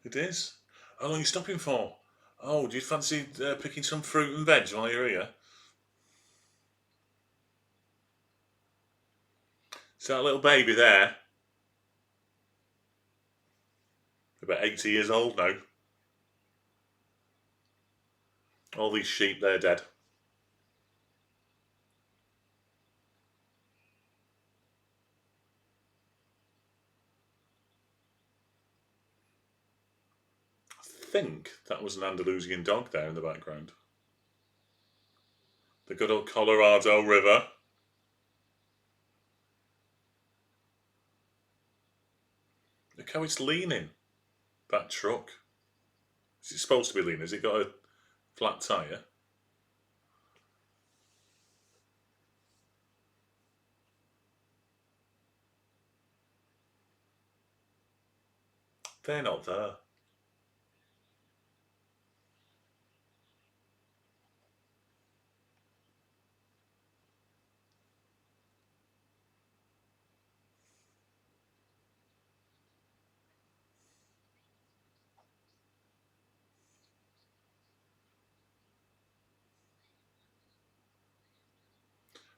It is. How long are you stopping for? Oh, do you fancy picking some fruit and veg while you're here? Is that little baby there? About 80 years old now. All these sheep, they're dead. think that was an Andalusian dog there in the background. The good old Colorado River. Look how it's leaning, that truck. Is it supposed to be leaning? Has it got a flat tyre? They're not there.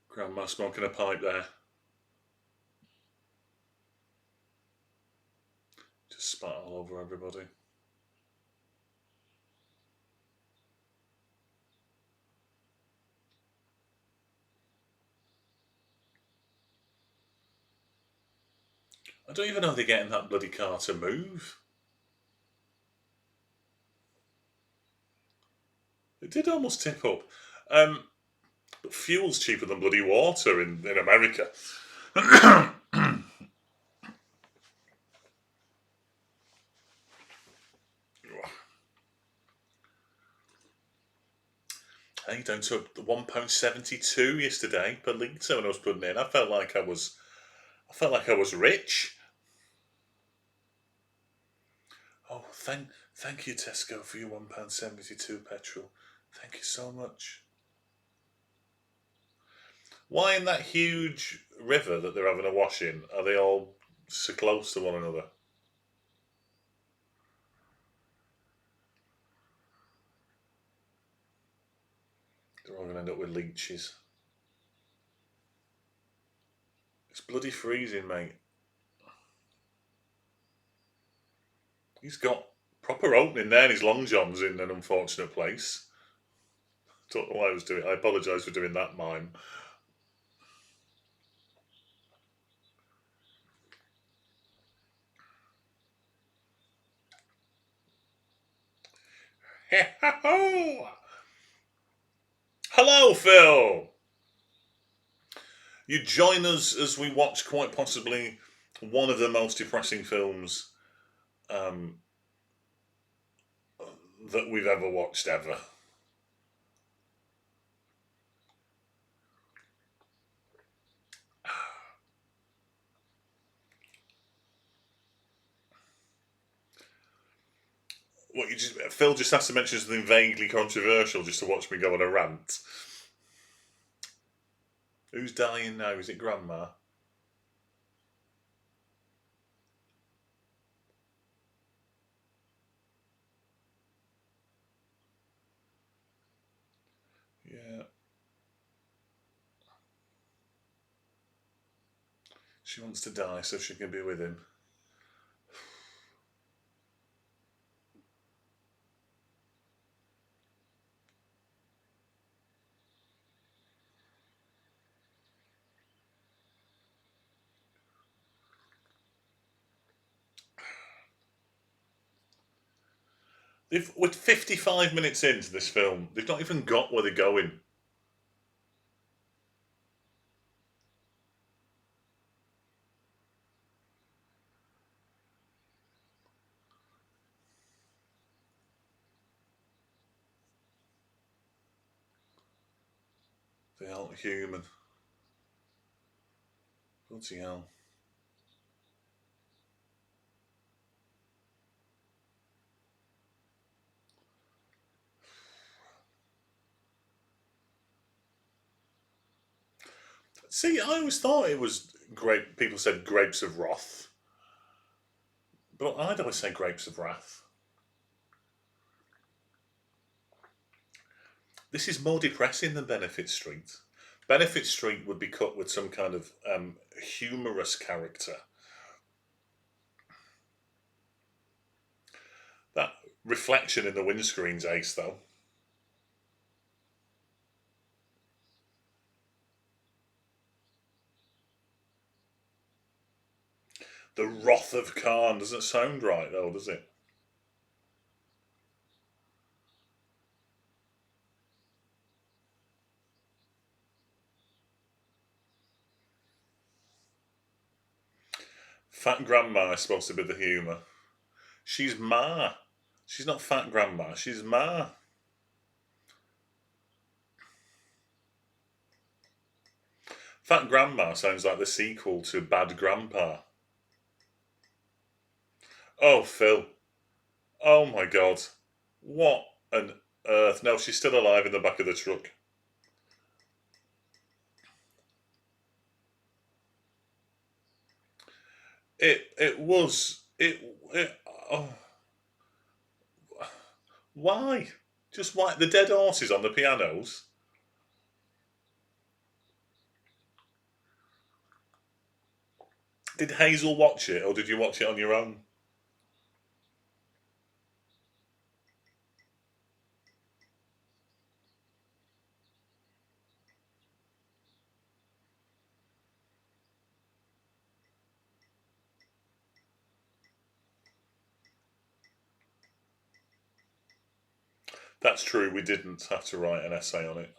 Grandma smoking a pipe there. Just spat all over everybody. I don't even know if they're getting that bloody car to move. It did almost tip up. But fuel's cheaper than bloody water in America. Hey, down to £1.72 yesterday per litre when I was putting in. I felt like I was rich. Oh, thank you, Tesco, for your £1.72 petrol. Thank you so much. Why in that huge river that they're having a wash in are they all so close to one another? They're all going to end up with leeches. It's bloody freezing, mate. He's got proper opening there in his long johns in an unfortunate place. Don't know why I was doing it. I apologise for doing that mime. Hello, Phil! You join us as we watch quite possibly one of the most depressing films that we've ever watched ever. Phil just has to mention something vaguely controversial just to watch me go on a rant. Who's dying now? Is it Grandma? Yeah. She wants to die so she can be with him. We're 55 minutes into this film. They've not even got where they're going. They aren't human. Bloody hell. See, I always thought it was great. People said grapes of wrath. But I'd always say grapes of wrath. This is more depressing than Benefit Street. Benefit Street would be cut with some kind of humorous character. That reflection in the windscreen's ace, though. The Wrath of Khan doesn't sound right, though, does it? Fat Grandma is supposed to be the humour. She's Ma. She's not Fat Grandma, she's Ma. Fat Grandma sounds like the sequel to Bad Grandpa. Oh, Phil. Oh my god. What on earth? No, she's still alive in the back of the truck. It was it oh, why? Just why the dead horses on the pianos? Did Hazel watch it or did you watch it on your own? That's true, we didn't have to write an essay on it.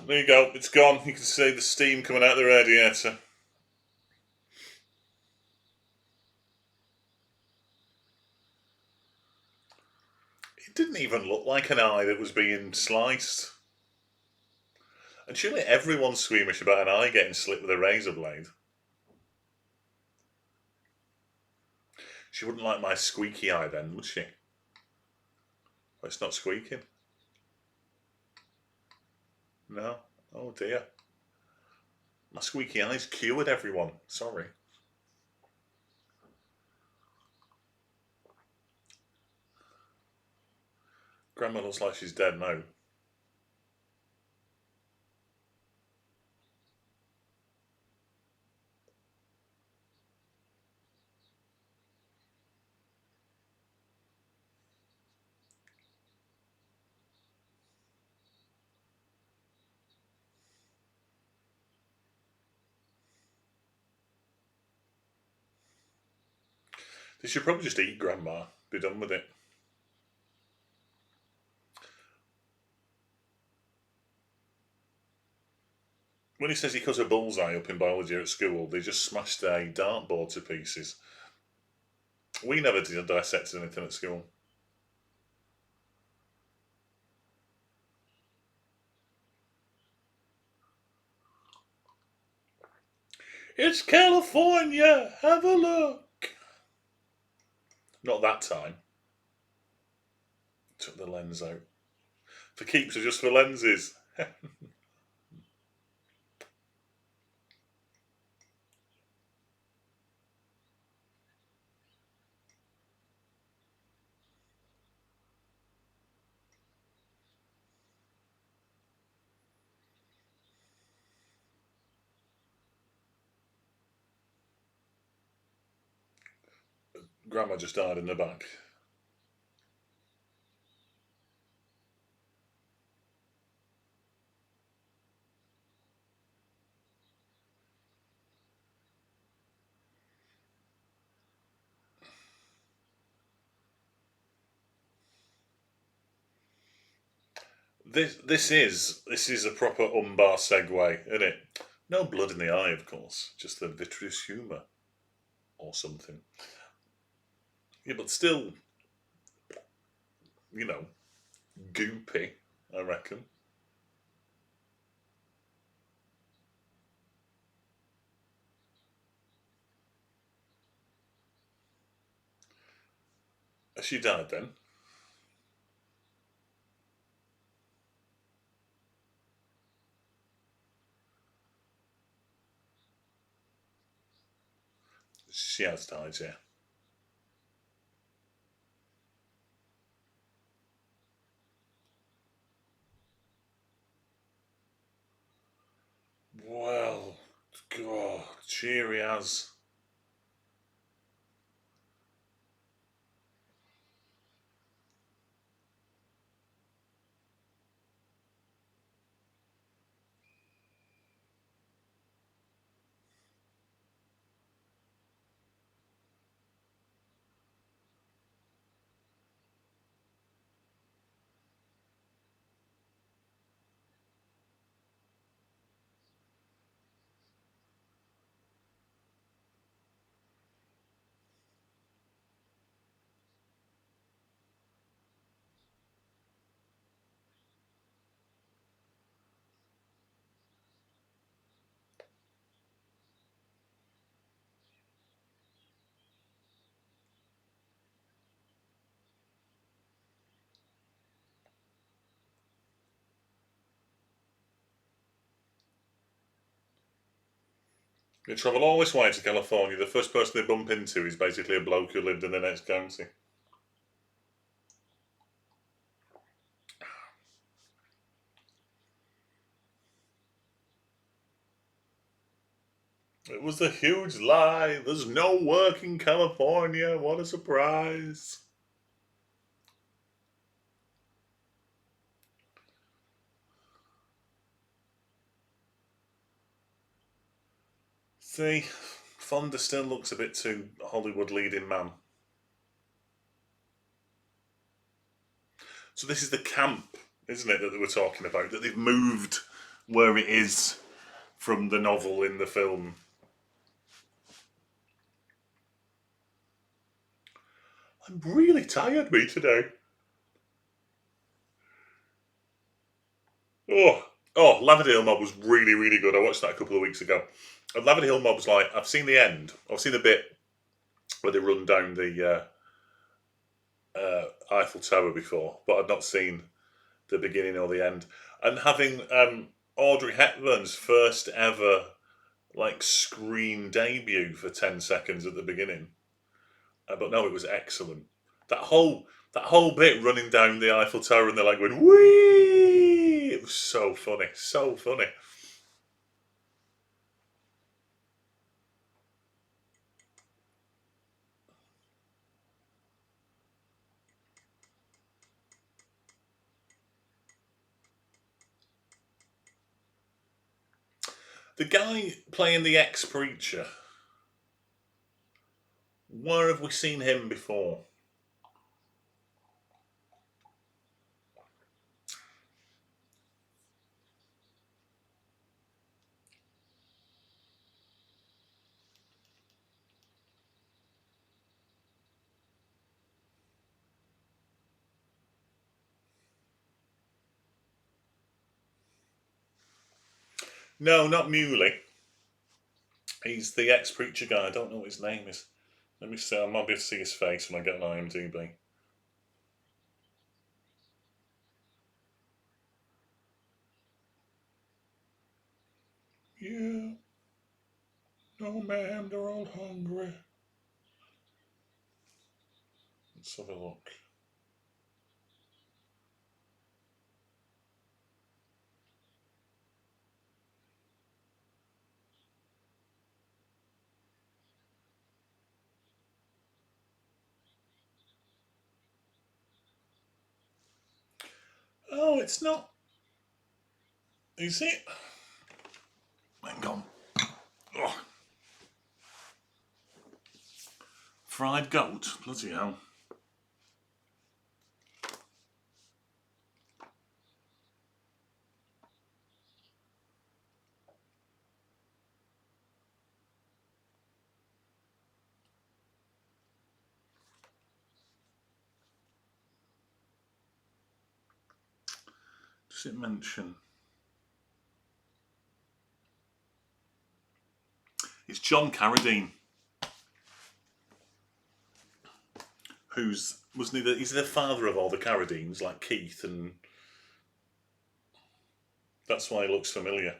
There you go, it's gone. You can see the steam coming out of the radiator. It didn't even look like an eye that was being sliced. And surely everyone's squeamish about an eye getting slit with a razor blade. She wouldn't like my squeaky eye then, would she? Well, it's not squeaking. No. Oh dear. My squeaky eye's cured everyone. Sorry. Grandma looks like she's dead now. They should probably just eat Grandma. Be done with it. When he says he cut a bullseye up in biology at school, they just smashed a dartboard to pieces. We never did dissect anything at school. It's California! Have a look! Not that time. Took the lens out. For keeps or just for lenses? Grandma just died in the back. This is a proper umbar segue, isn't it? No blood in the eye, of course, just the vitreous humour or something. Yeah, but still, you know, goopy, I reckon. She died then. She has died, yeah. Well, God, cheery as. They travel all this way to California. The first person they bump into is basically a bloke who lived in the next county. It was a huge lie. There's no work in California. What a surprise. See, Fonda still looks a bit too Hollywood leading man. So this is the camp, isn't it, that they were talking about? That they've moved where it is from the novel in the film. I'm really tired, me, today. Oh, Laverdale Mob was really, really good. I watched that a couple of weeks ago. And Laverdale Mob's like, I've seen the end. I've seen the bit where they run down the Eiffel Tower before, but I've not seen the beginning or the end. And having Audrey Hepburn's first ever like screen debut for 10 seconds at the beginning, but no, it was excellent. That whole bit running down the Eiffel Tower and they're like going wee. It was so funny, so funny. The guy playing the ex-preacher, where have we seen him before? No, not Muley. He's the ex-preacher guy. I don't know what his name is. Let me see. I might be able to see his face when I get on IMDb. Yeah. No, ma'am. They're all hungry. Let's have a look. Oh, it's not. Is it? Hang on. Oh. Fried goat. Bloody hell. Does it mention? It's John Carradine. Who's wasn't he? He's the father of all the Carradines, like Keith, and that's why he looks familiar.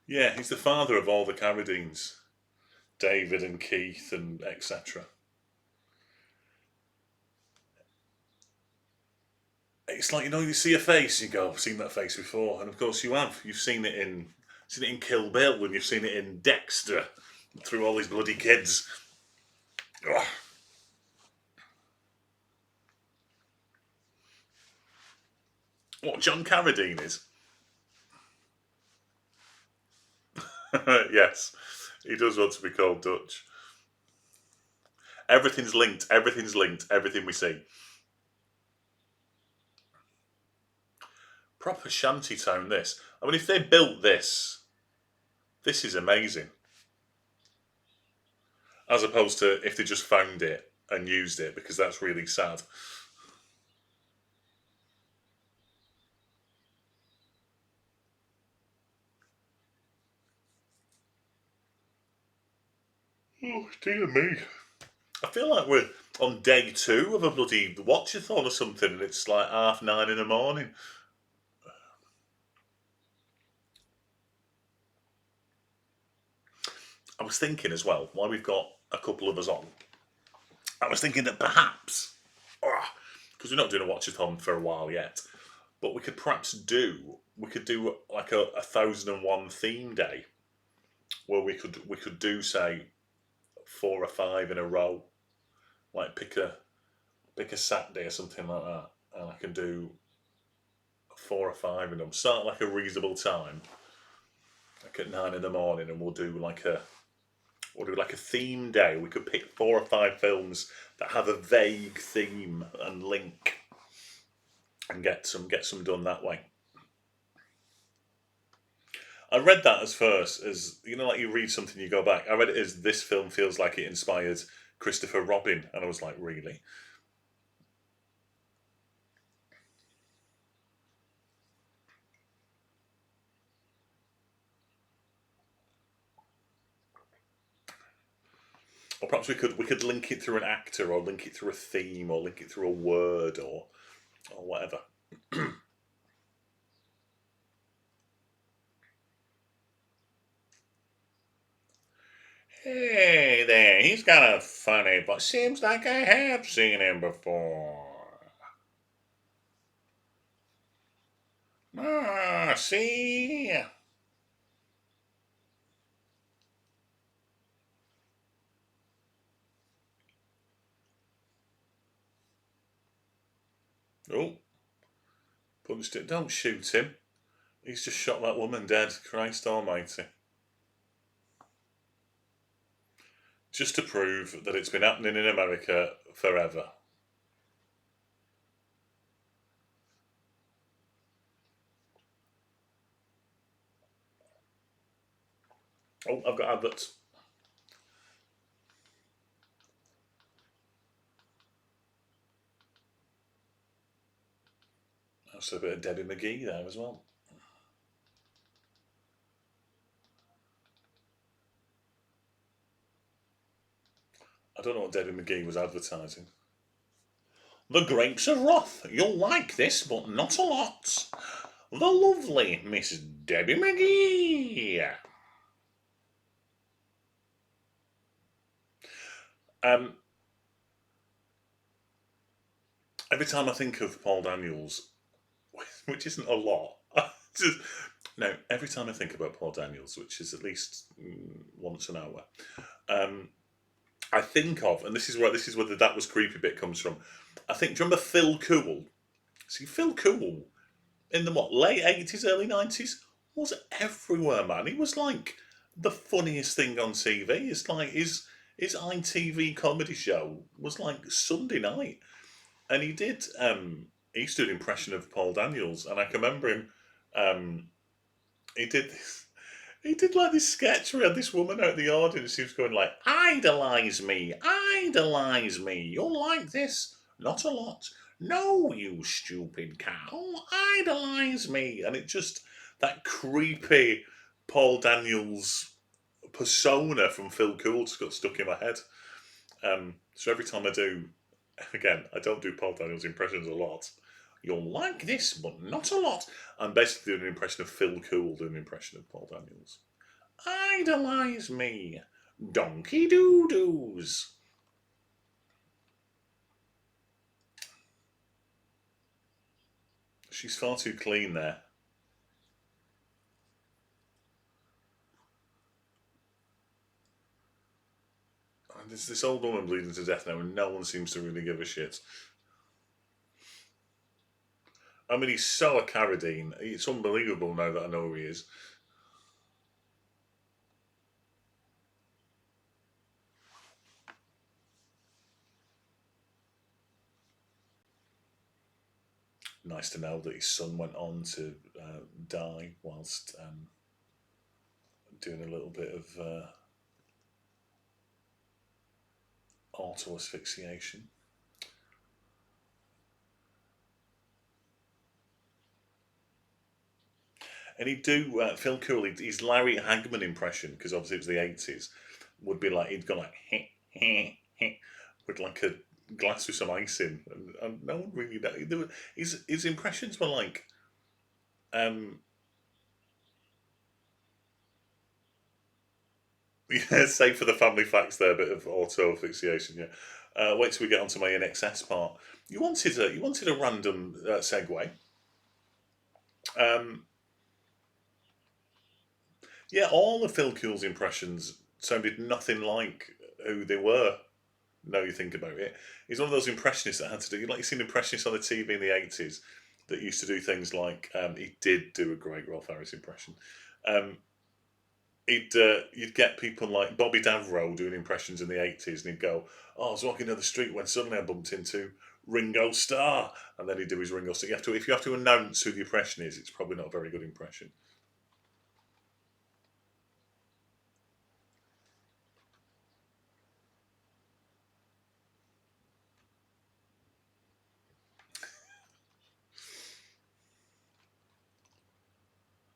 Yeah, he's the father of all the Carradines, David and Keith and etc. It's like you see a face, you go, I've seen that face before, and of course you have. You've seen it in Kill Bill, and you've seen it in Dexter, through all these bloody kids. Ugh. What John Carradine is? Yes, he does want to be called Dutch. Everything's linked. Everything's linked. Everything we see. Proper shanty town, this. I mean, if they built this, this is amazing. As opposed to if they just found it and used it, because that's really sad. Oh, dear me. I feel like we're on day 2 of a bloody watch-a-thon or something, and it's like 9:30 in the morning. I was thinking as well, while we've got a couple of us on, I was thinking that perhaps, because we're not doing a watch-a-thon for a while yet, but we could do like a 1001 theme day, where we could do, say, 4 or 5 in a row, like pick a Saturday or something like that, and I can do 4 or 5 of them. Start like a reasonable time, like at 9 in the morning, and we'll do like a theme day. We could pick 4 or 5 films that have a vague theme and link, and get some done that way. I read that as first as, like you read something, you go back. I read it as, this film feels like it inspired Christopher Robin, and I was like, really? Or perhaps we could link it through an actor, or link it through a theme, or link it through a word, or whatever. Hey there, he's got a funny, but seems like I have seen him before. Ah, see? Oh, punched it. Don't shoot him. He's just shot that woman dead. Christ almighty. Just to prove that it's been happening in America forever. Oh, I've got adverts. That's a bit of Debbie McGee there as well. I don't know what Debbie McGee was advertising. The Grapes of Wrath. You'll like this, but not a lot. The lovely Miss Debbie McGee. Um, every time I think of Paul Daniels, which isn't a lot, no, every time I think about Paul Daniels, which is at least once an hour, um, I think of, and this is where the That Was Creepy bit comes from. I think, do you remember Phil Cool? See, Phil Cool in the late 80s, early 90s was everywhere, man. He was like the funniest thing on TV. It's like his ITV comedy show was like Sunday night, and he used to do an impression of Paul Daniels, and I can remember him. Um, he did this. He did like this sketch where he had this woman out in the audience who was going like, "Idolize me, idolize me. You'll like this. Not a lot. No, you stupid cow. Idolize me." And it just, that creepy Paul Daniels persona from Phil Cool just got stuck in my head. So every time I do, again, I don't do Paul Daniels impressions a lot. You'll like this, but not a lot. I'm basically doing an impression of Phil Cool, doing an impression of Paul Daniels. Idolize me, donkey doo doos. She's far too clean there. And there's this old woman bleeding to death now, and no one seems to really give a shit. I mean, he's so a Carradine. It's unbelievable now that I know who he is. nice to know that his son went on to die whilst doing a little bit of auto asphyxiation. And he'd do Phil Cooley, his Larry Hagman impression, because obviously it was the 80s, would be like, he'd go like, heh, heh, heh, with like a glass with some ice in. And no one really know. His impressions were like, um, yeah, save for the family facts there, a bit of auto asphyxiation, yeah. Wait till we get onto my NXS part. You wanted a random segue. Um, yeah, all of Phil Cool's impressions sounded nothing like who they were. Now you think about it, he's one of those impressionists that had to do. Like you seen impressionists on the TV in the 80s that used to do things like he did do a great Rolf Harris impression. Um, you'd get people like Bobby Davro doing impressions in the 80s, and he'd go, "Oh, I was walking down the street when suddenly I bumped into Ringo Starr," and then he'd do his Ringo Starr. If you have to announce who the impression is, it's probably not a very good impression.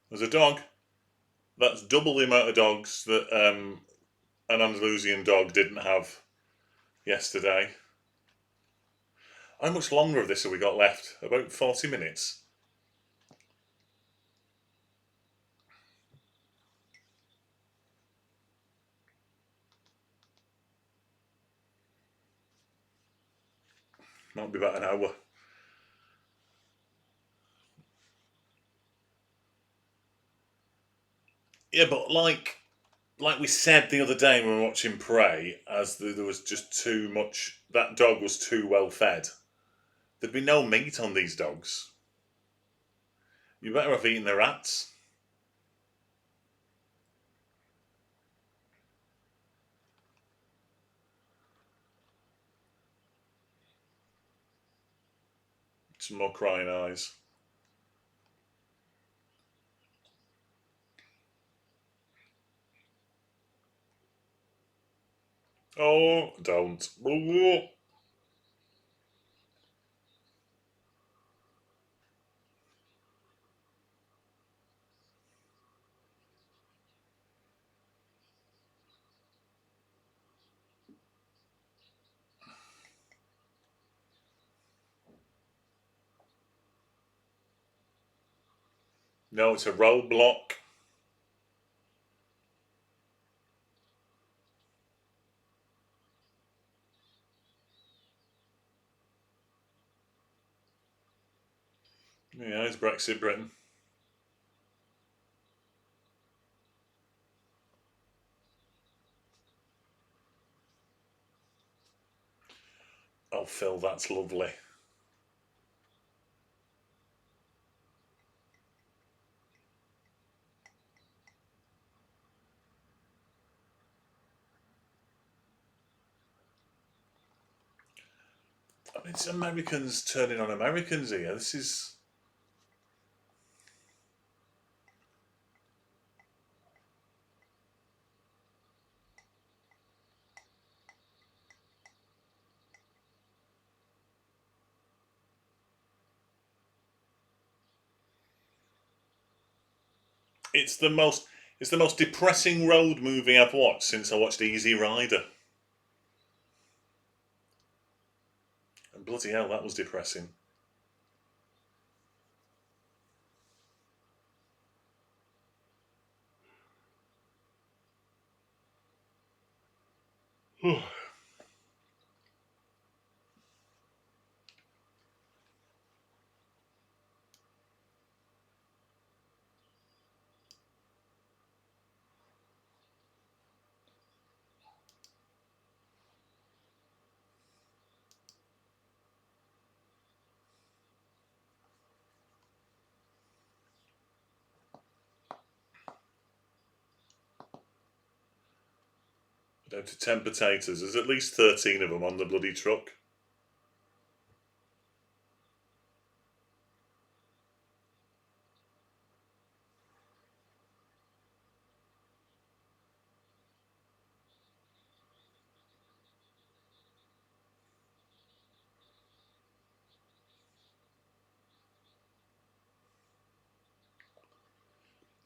There's a dog. That's double the amount of dogs that an Andalusian dog didn't have yesterday. How much longer of this have we got left? About 40 minutes. Might be about an hour. Yeah, but like we said the other day when we were watching Prey, there was just too much. That dog was too well fed. There'd be no meat on these dogs. You better have eaten the rats. Some more crying eyes. Oh, don't. No, it's a roadblock. Yeah, it's Brexit Britain. Oh, Phil, that's lovely. I mean, it's Americans turning on Americans here. This is. It's the most. It's the most depressing road movie I've watched since I watched Easy Rider. And bloody hell, that was depressing. Down to 10 potatoes. There's at least 13 of them on the bloody truck.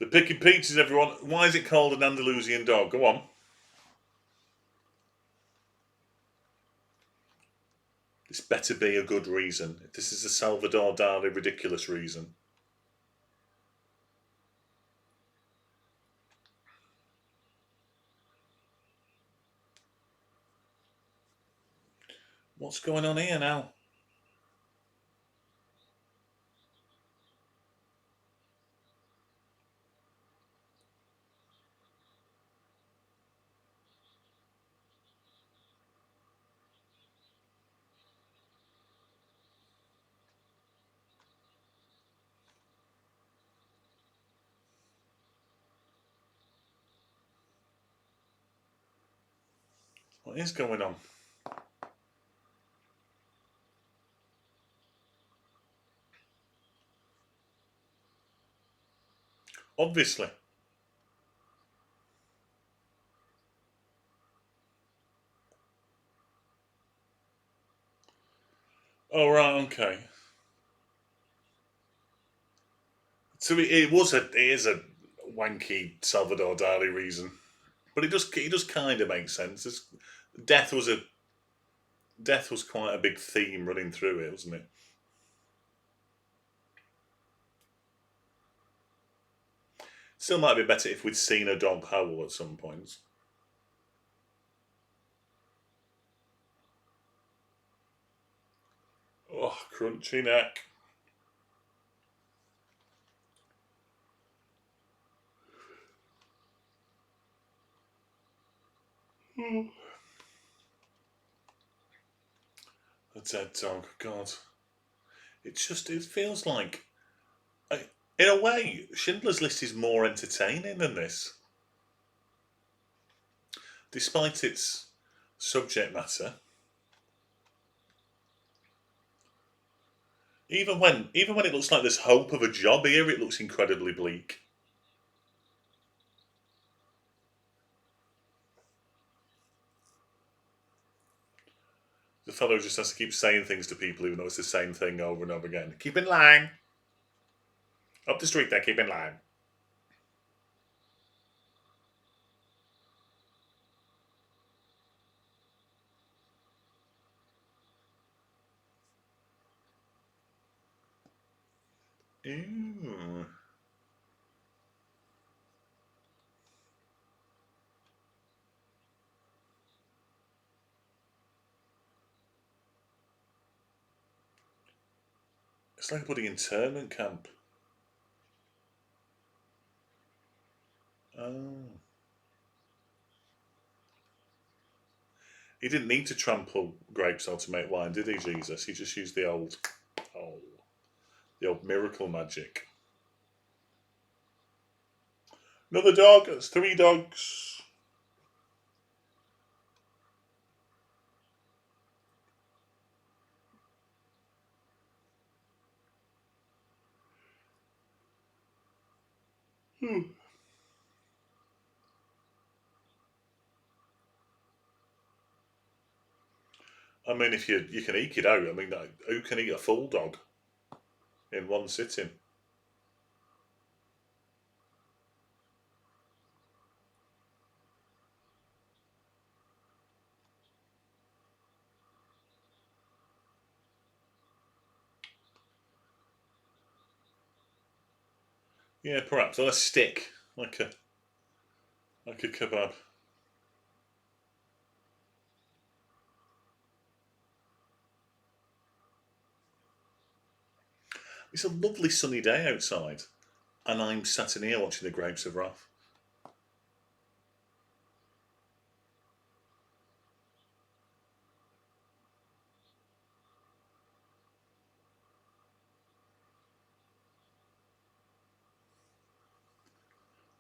The picking peaches, everyone. Why is it called an Andalusian dog? Go on. This better be a good reason. If this is a Salvador Dali ridiculous reason. What's going on here now? What is going on? Obviously. Oh, right, okay. So it is a wanky Salvador Dali reason. But it does kind of make sense. Death was a death was quite a big theme running through it, wasn't it? Still might be better if we'd seen a dog howl at some points. Oh, crunchy neck. A dead dog, God. It feels like, in a way, Schindler's List is more entertaining than this. Despite its subject matter. Even when it looks like there's hope of a job here, it looks incredibly bleak. The fellow just has to keep saying things to people even though it's the same thing over and over again. Keep in line. Up the street there, keep in line. Ew. It's like a bloody internment camp. Oh. He didn't need to trample grapes or to make wine, did he, Jesus? He just used the old miracle magic. Another dog. That's 3 dogs. I mean, if you can eke it out, I mean, who can eat a full dog in one sitting? Yeah, perhaps on a stick, like a kebab. It's a lovely sunny day outside, and I'm sat in here watching the Grapes of Wrath.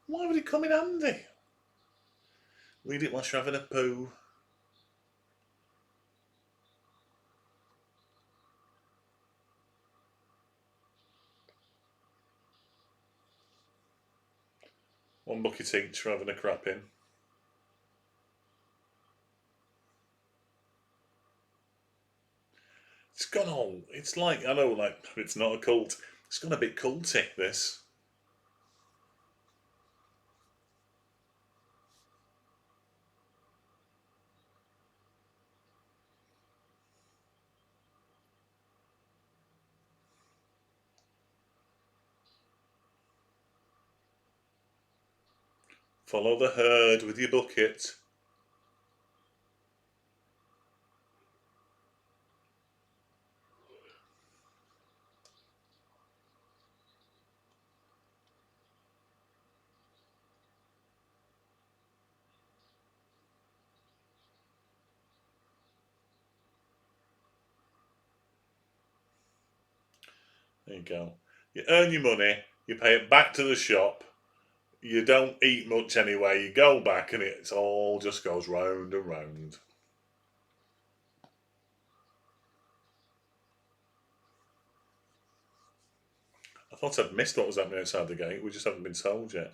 Why would it come in handy? Read it whilst you're having a poo. One bucket each for having a crap in. It's gone all. It's like, I know, like, it's not a cult. It's gone a bit culty, this. Follow the herd with your bucket. There you go. You earn your money, you pay it back to the shop, you don't eat much anyway, you go back and it all just goes round and round. I thought I'd missed what was happening outside the gate, we just haven't been told yet.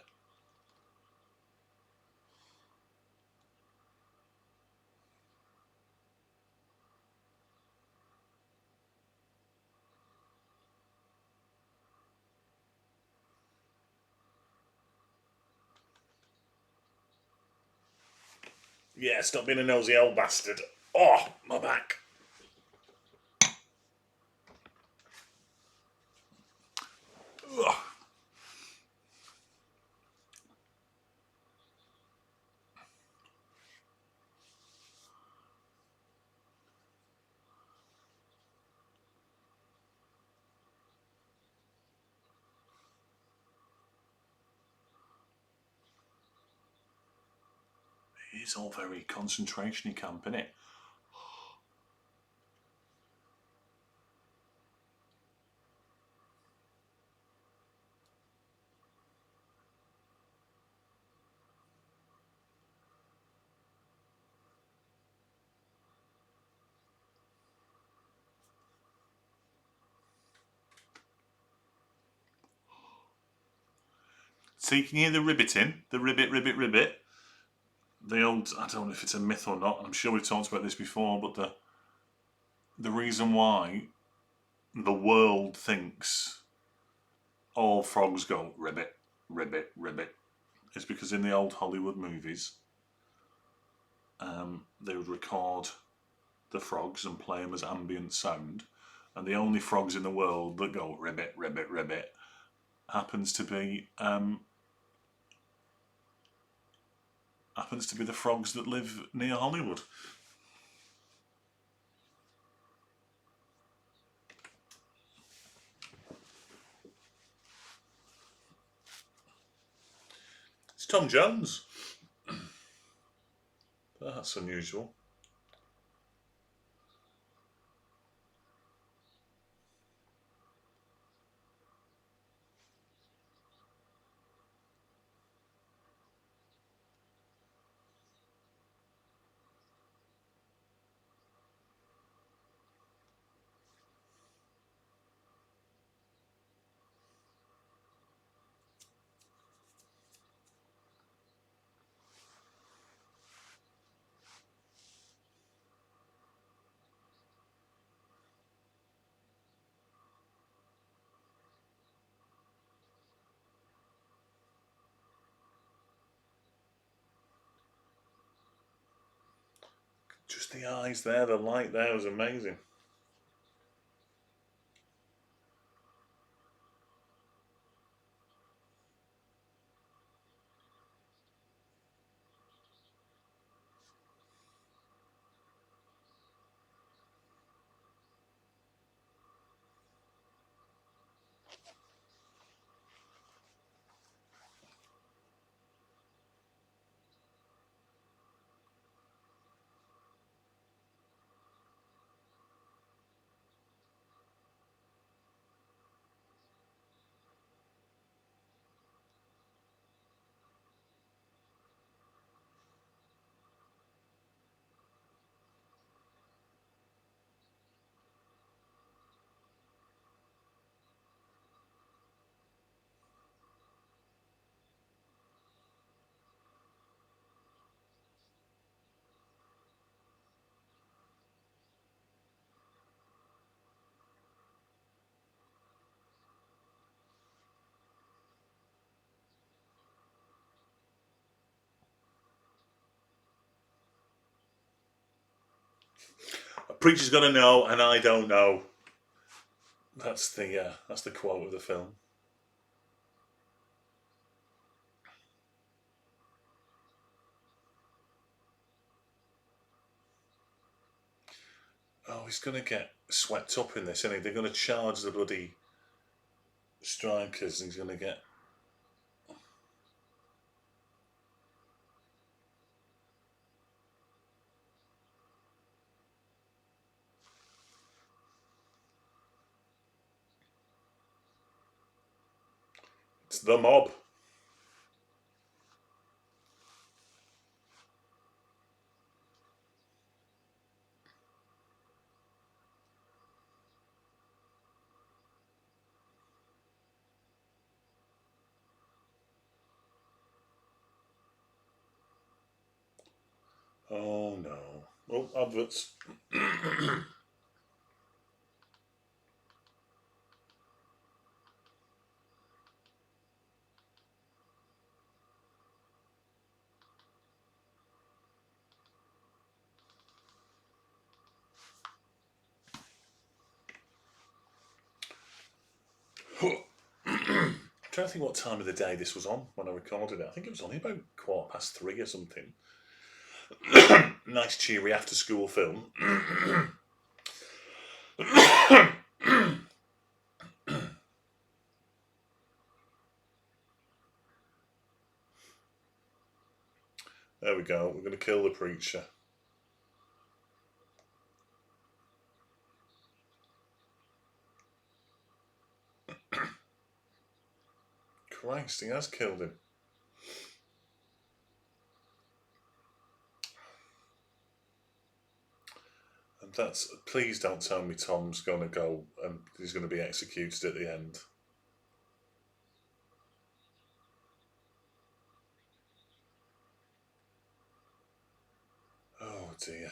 Yeah, stop being a nosy old bastard. Oh, my back. Ugh. It's all very concentration-y camp, isn't it? So you can hear the ribbiting, the ribbit, ribbit, ribbit. The old, I don't know if it's a myth or not, I'm sure we've talked about this before, but the reason why the world thinks all frogs go ribbit, ribbit, ribbit is because in the old Hollywood movies, they would record the frogs and play them as ambient sound, and the only frogs in the world that go ribbit, ribbit, ribbit happens to be the frogs that live near Hollywood. It's Tom Jones. That's unusual. Just the eyes there, the light there was amazing. A preacher's got to know, and I don't know. That's the quote of the film. he's going to get swept up in this, isn't he? They're going to charge the bloody strikers, and he's going to get. It's the mob. Oh no. Oh, adverts. I'm trying to think what time of the day this was on when I recorded it. I think it was only about 3:15 or something. Nice cheery after school film. There we go. We're going to kill the preacher. Christ, he has killed him. And that's. Please don't tell me Tom's going to go and he's going to be executed at the end. Oh dear.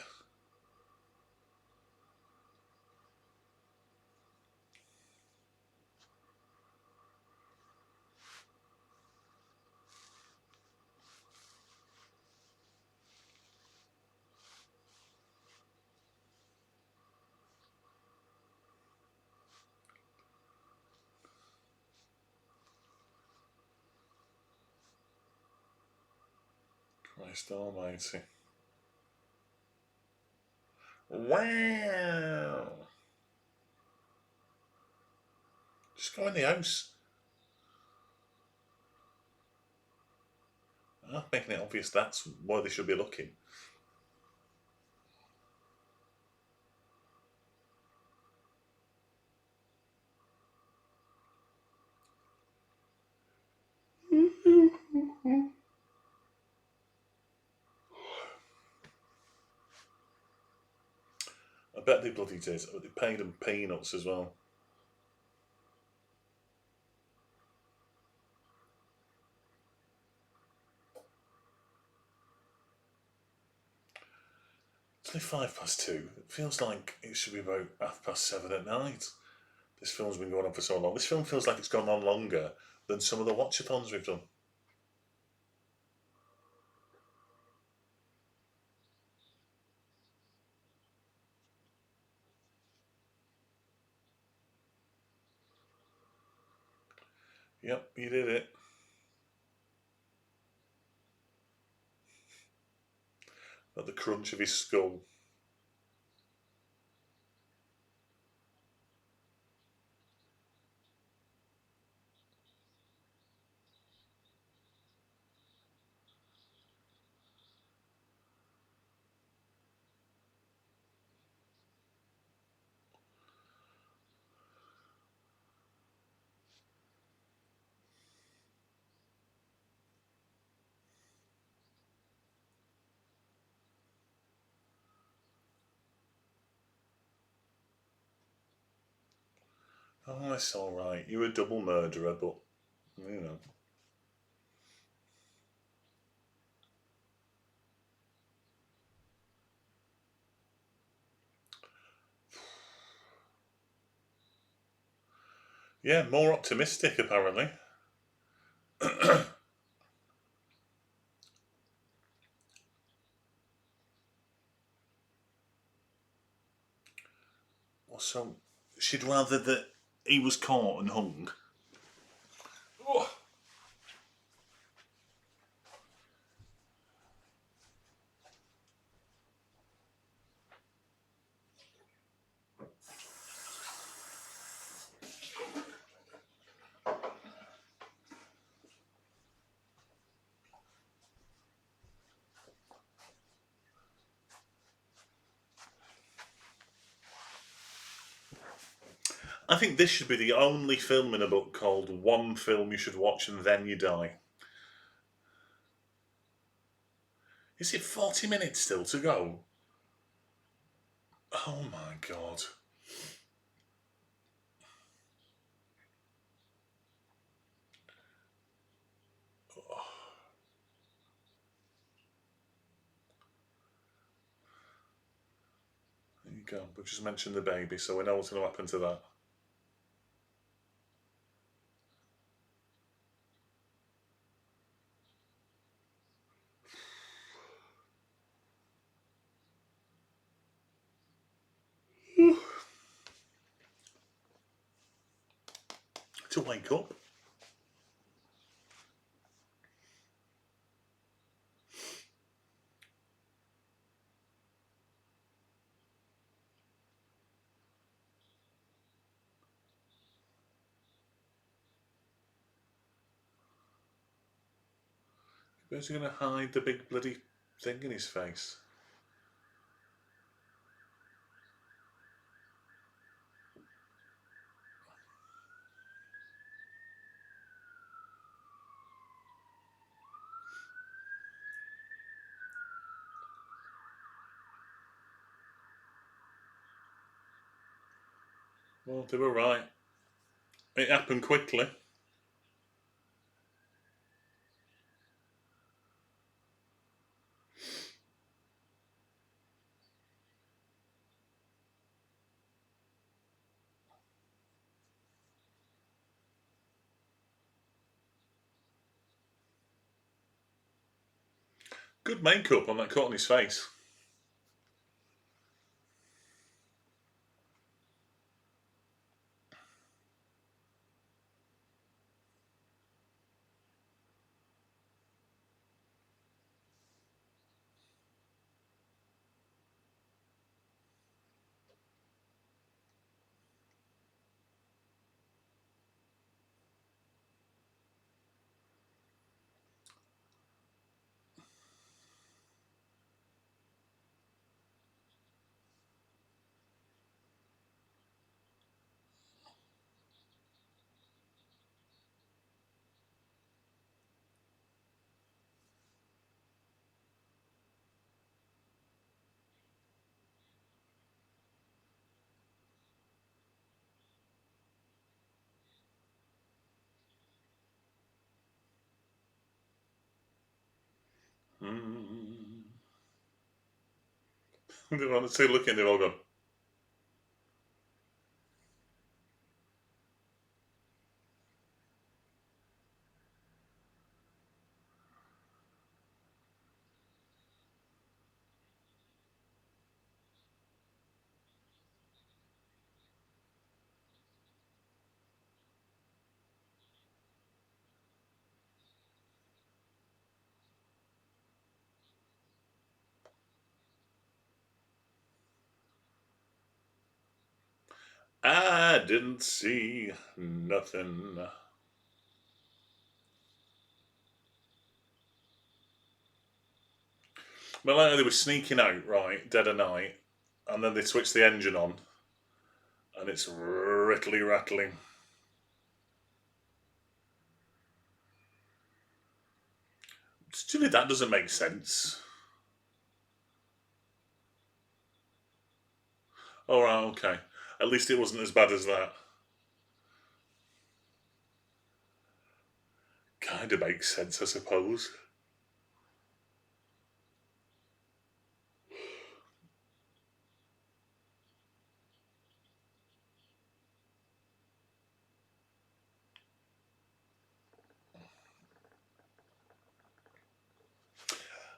Christ almighty. Wow. Just go in the house. Making it obvious that's why they should be looking. I bet they bloody did. They paid them peanuts as well. It's only 2:05. It feels like it should be about 7:30 at night. This film's been going on for so long. This film feels like it's gone on longer than some of the watchathons we've done. Yep, you did it. At the crunch of his skull. Oh, that's all right. You're a double murderer, but you know. Yeah, more optimistic apparently. So she'd rather that he was caught and hung. Oh. I think this should be the only film in a book called One Film You Should Watch and Then You Die. Is it 40 minutes still to go? Oh my god. There you go. We've just mentioned the baby, so we know what's going to happen to that. To wake up. Where's he going to hide the big bloody thing in his face? Well, they were right. It happened quickly. Good makeup on that cut on his face. Mm. They're honestly looking, they're all gone. I didn't see nothing. Well, like they were sneaking out, right, dead of night, and then they switched the engine on, and it's rittly rattling. Still, that doesn't make sense. All right, okay. At least it wasn't as bad as that. Kind of makes sense, I suppose.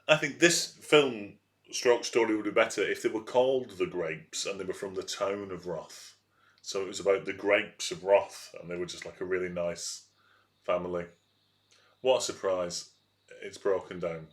I think this film stroke story would be better if they were called The Grapes and they were from the town of Roth. So it was about the grapes of Roth, and they were just like a really nice family. What a surprise. It's broken down.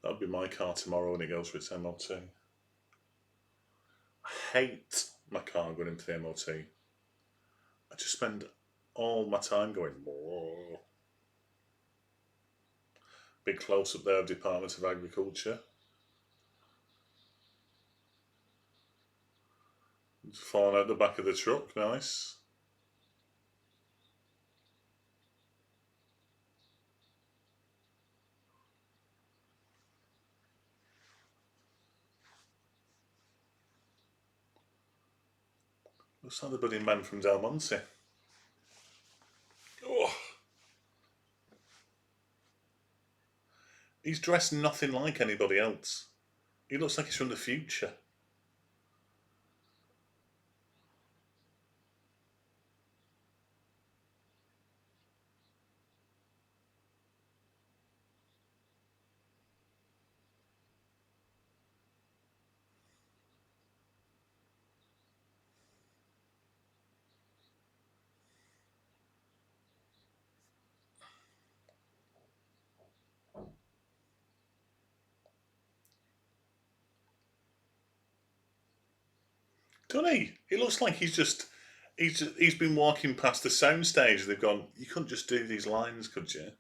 That'll be my car tomorrow when it goes for its MOT. I hate my car going into the MOT. I just spend all my time going, whoa. Big close up there of Department of Agriculture. It's falling out the back of the truck, nice. Looks like the bloody man from Del Monte. Oh. He's dressed nothing like anybody else. He looks like he's from the future. Doesn't he? He looks like he's been walking past the soundstage. They've gone, you couldn't just do these lines, could you?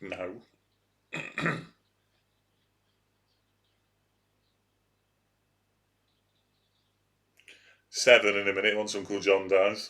No. 7 in a minute once Uncle John dies.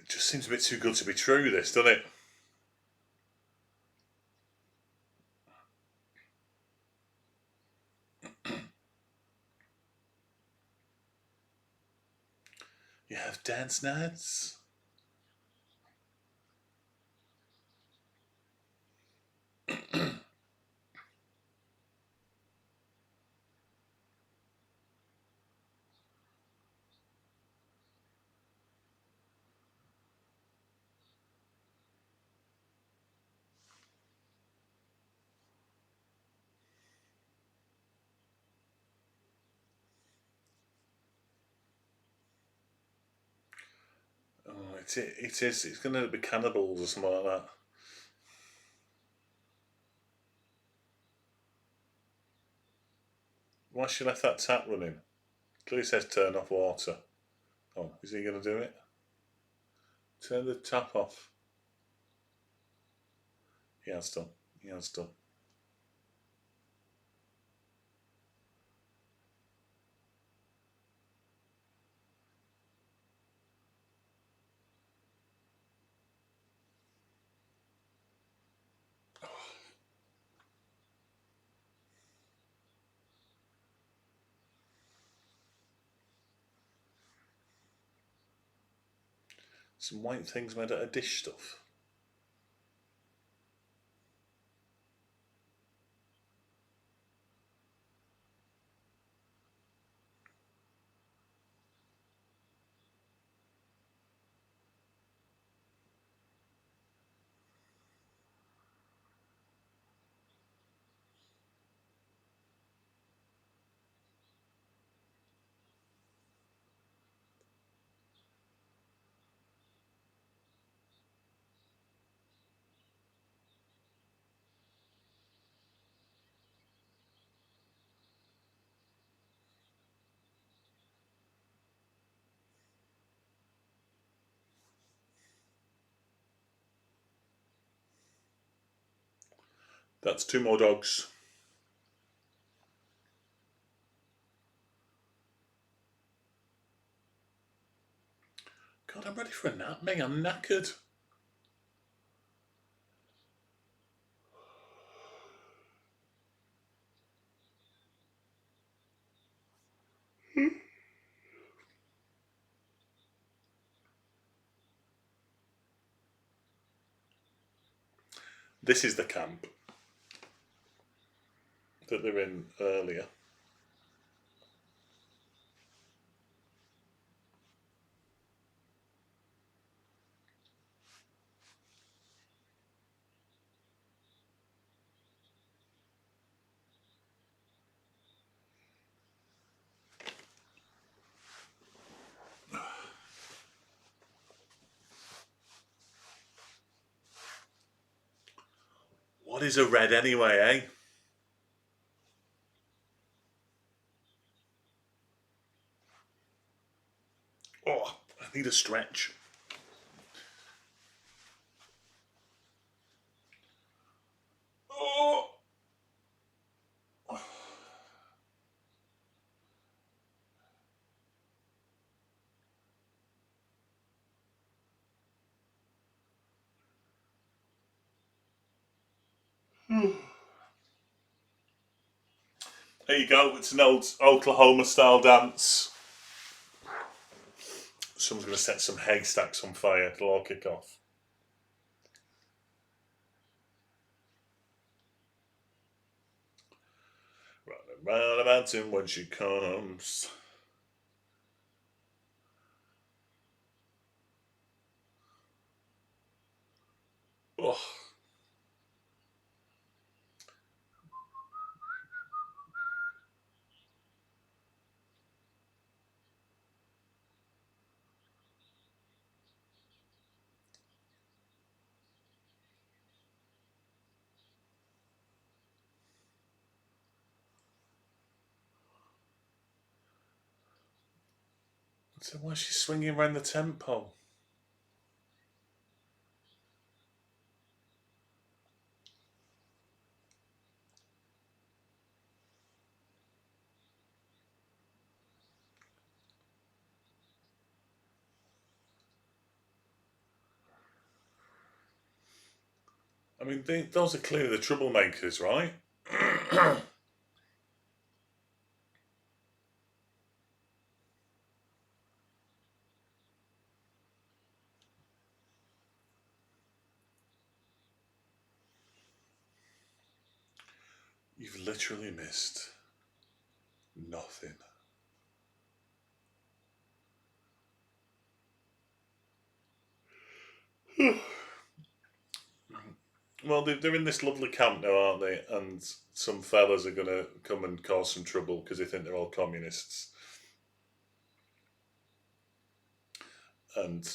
It just seems a bit too good to be true, this, doesn't it? You have dance nights? Oh, it is. It's going to be cannibals or something like that. Why she left that tap running? Clearly says turn off water. Oh, is he going to do it? Turn the tap off. He has done. He has done. Some white things made out of dish stuff. That's two more dogs. God, I'm ready for a nap, mate. I'm knackered. This is the camp that they're in earlier. What is a red anyway, eh? Oh, I need a stretch. Oh. There you go. It's an old Oklahoma style dance. Someone's going to set some haystacks on fire. It'll all kick off. Round and round the mountain when she comes. Oh. So why is she swinging around the tent pole? I mean, those are clearly the troublemakers, right? You've literally missed nothing. Well, they're in this lovely camp now, aren't they? And some fellas are going to come and cause some trouble because they think they're all communists. And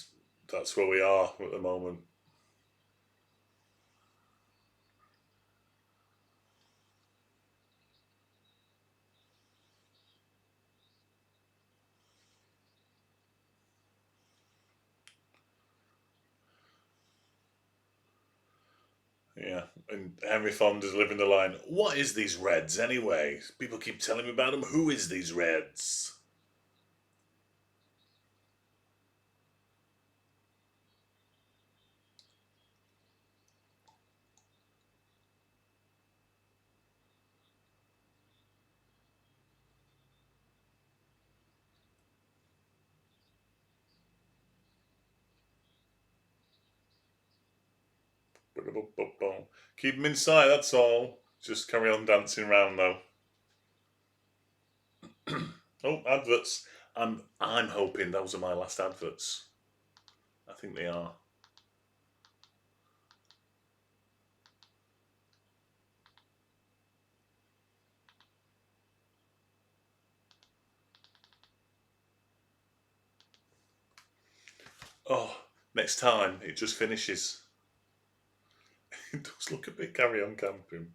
that's where we are at the moment. Yeah, and Henry Fonda's living the line. What is these Reds anyway? People keep telling me about them. Who is these Reds? Keep them inside. That's all. Just carry on dancing around though. Oh, adverts. I'm hoping those are my last adverts. I think they are. Oh, next time it just finishes. It does look a bit carry on camping.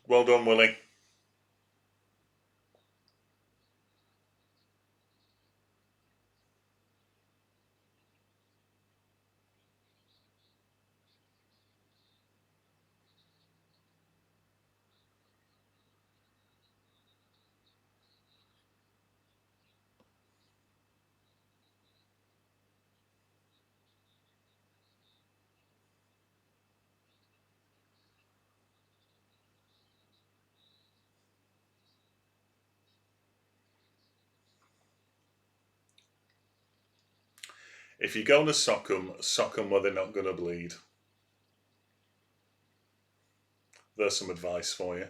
Well done, Willie. If you're going to sock 'em where they're not going to bleed. There's some advice for you.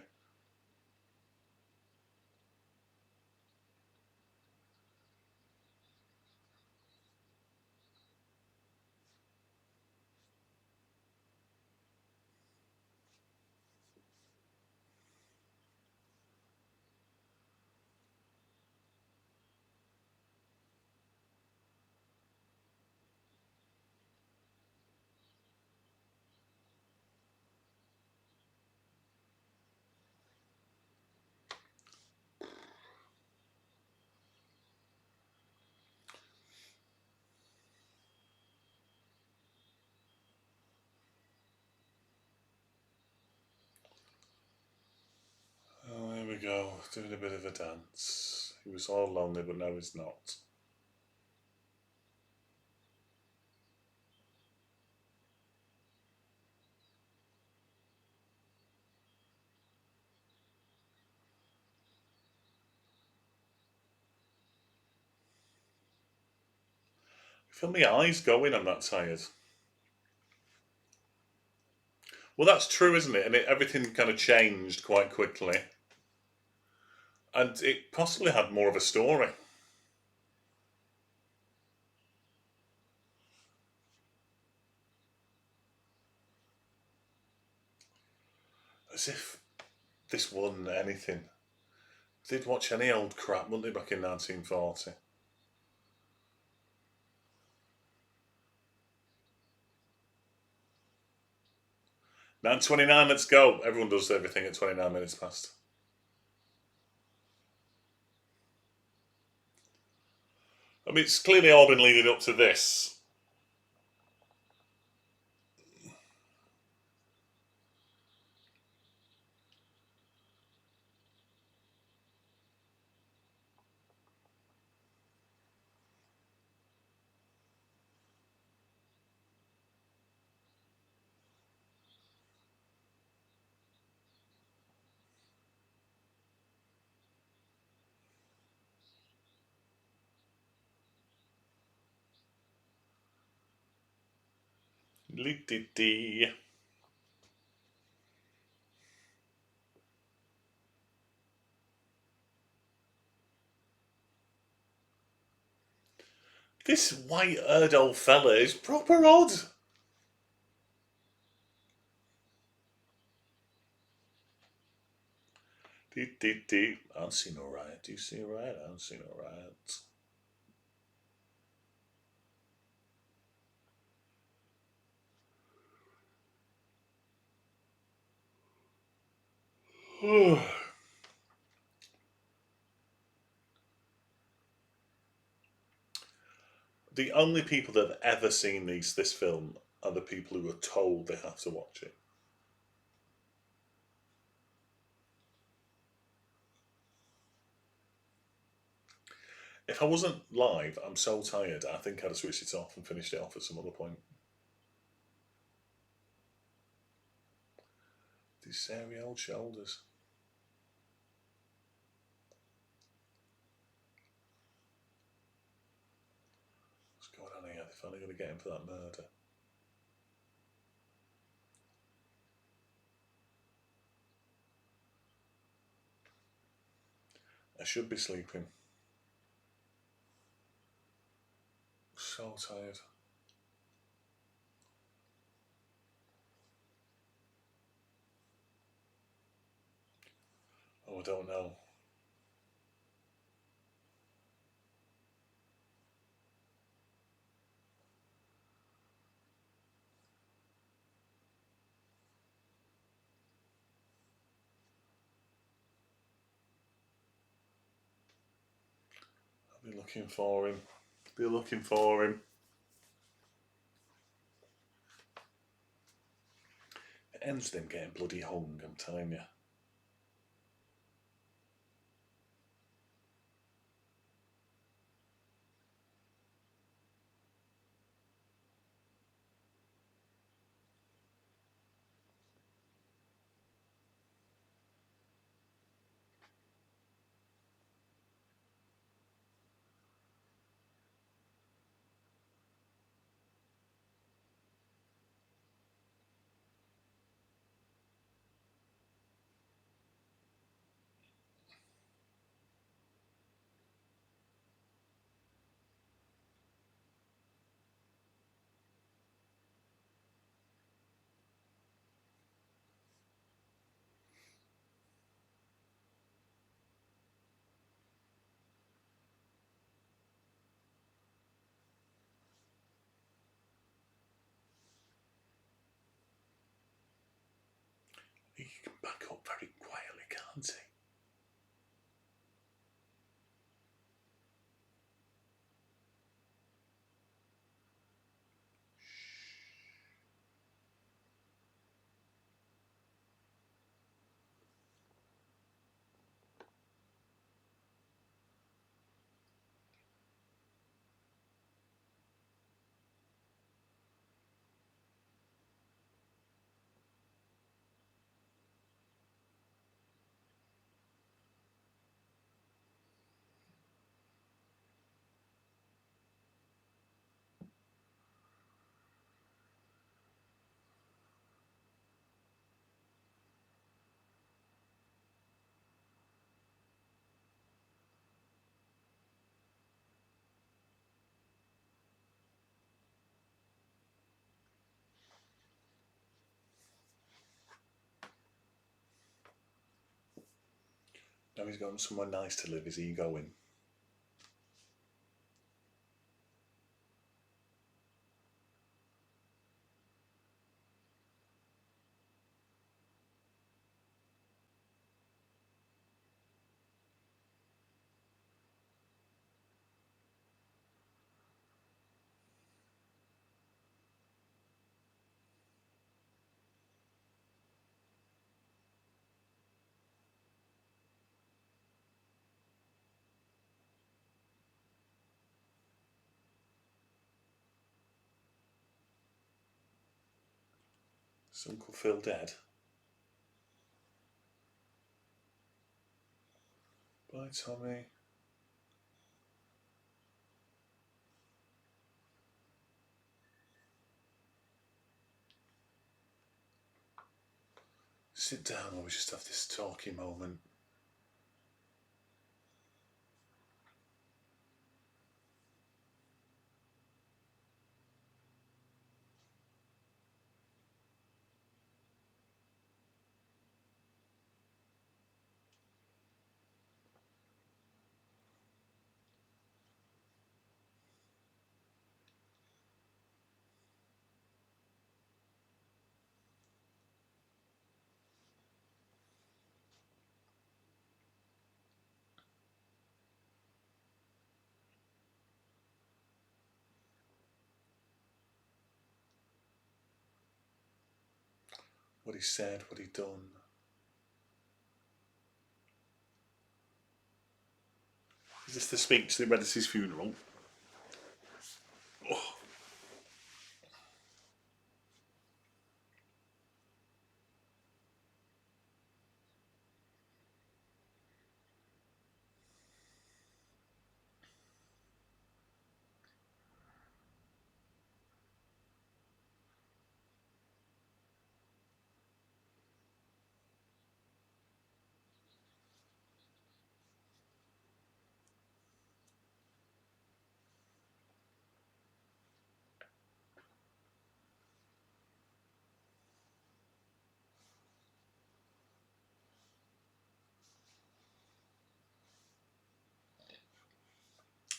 Oh, here we go, doing a bit of a dance. He was all lonely, but now he's not. I feel my eyes going, I'm not tired. Well, that's true, isn't it? And everything kind of changed quite quickly. And it possibly had more of a story. As if this wasn't anything. They'd watch any old crap, wouldn't they, back in 1940? Now 29, let's go. Everyone does everything at 29 minutes past. I mean, it's clearly all been leading up to this. Dee. This white-haired old fella is proper odd. Dee. I don't see no riot. Do you see a riot? I don't see no riot. The only people that have ever seen this film are the people who are told they have to watch it. If I wasn't live, I'm so tired, I think I'd have switched it off and finished it off at some other point. These hairy old shoulders. What's going on here? They're finally going to get him for that murder. I should be sleeping. So tired. Oh, I don't know. I'll be looking for him. Be looking for him. It ends with him getting bloody hung, I'm telling you. Now he's going somewhere nice to live. Is he going? Is Uncle Phil dead? Bye, Tommy. Sit down or we just have this talky moment. What he said, what he done. Is this the speech they read at his funeral? Oh.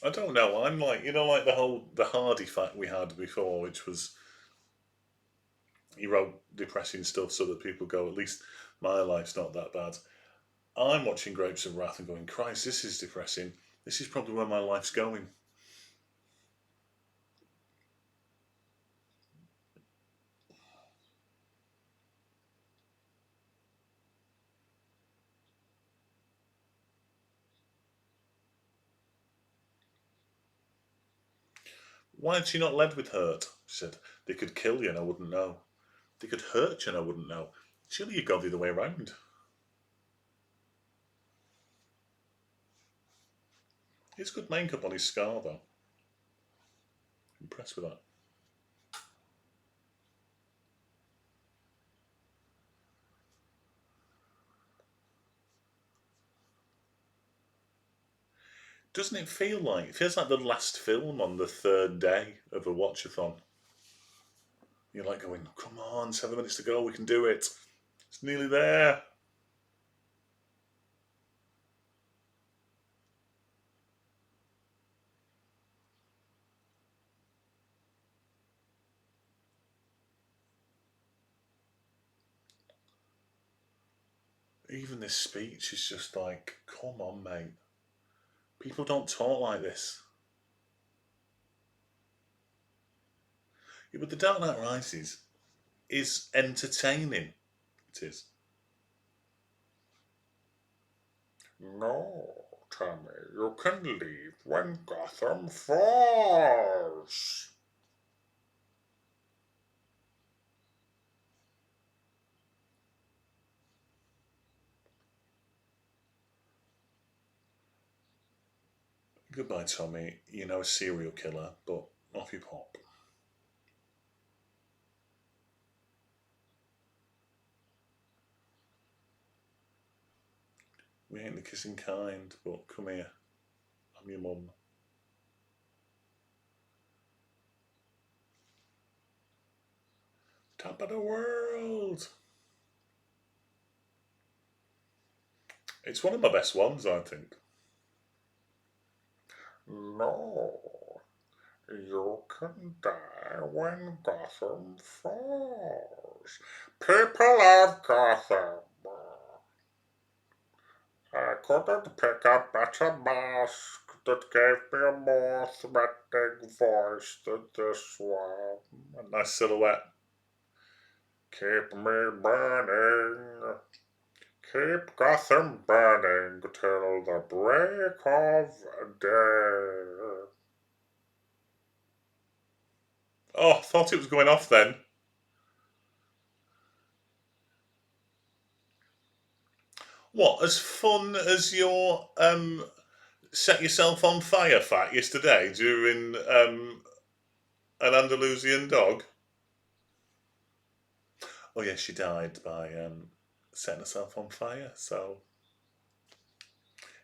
I don't know. I'm like, like the Hardy fact we had before, which was he wrote depressing stuff so that people go, at least my life's not that bad. I'm watching Grapes of Wrath and going, Christ, this is depressing. This is probably where my life's going. Why had she not led with hurt? She said, they could kill you and I wouldn't know. They could hurt you and I wouldn't know. Surely you'd go the other way around. It's good makeup on his scar, though. Impressed with that. Doesn't it feel like? It feels like the last film on the third day of a watchathon. You're like going, come on, 7 minutes to go, we can do it. It's nearly there. Even this speech is just like, come on, mate. People don't talk like this. Yeah, but The Dark Knight Rises is entertaining. It is. No, Tommy, you can leave when Gotham falls. Goodbye, Tommy. You're now a serial killer, but off you pop. We ain't the kissing kind, but come here. I'm your mum. Top of the world. It's one of my best ones, I think. No, you can die when Gotham falls. People of Gotham, I couldn't pick a better mask that gave me a more threatening voice than this one. A nice silhouette. Keep me burning. Keep Gotham burning till the break of day. Oh, I thought it was going off then. What, as fun as your set yourself on fire fact yesterday during an Andalusian dog? Oh yeah, she died by setting herself on fire. So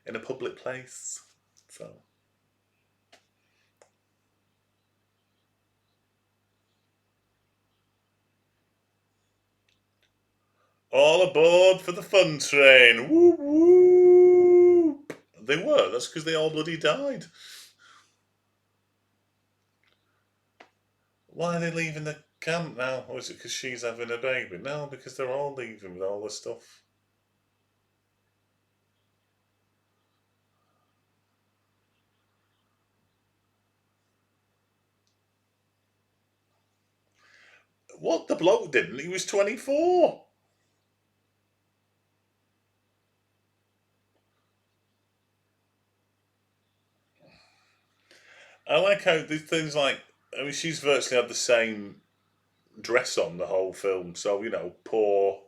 in a public place. So all aboard for the fun train. Whoop whoop. They were. That's because they all bloody died. Why are they leaving the camp now? Or is it because she's having a baby? No, because they're all leaving with all the stuff. What? The bloke didn't. He was 24. I like how these things like. I mean, she's virtually had the same dress on the whole film. So, poor.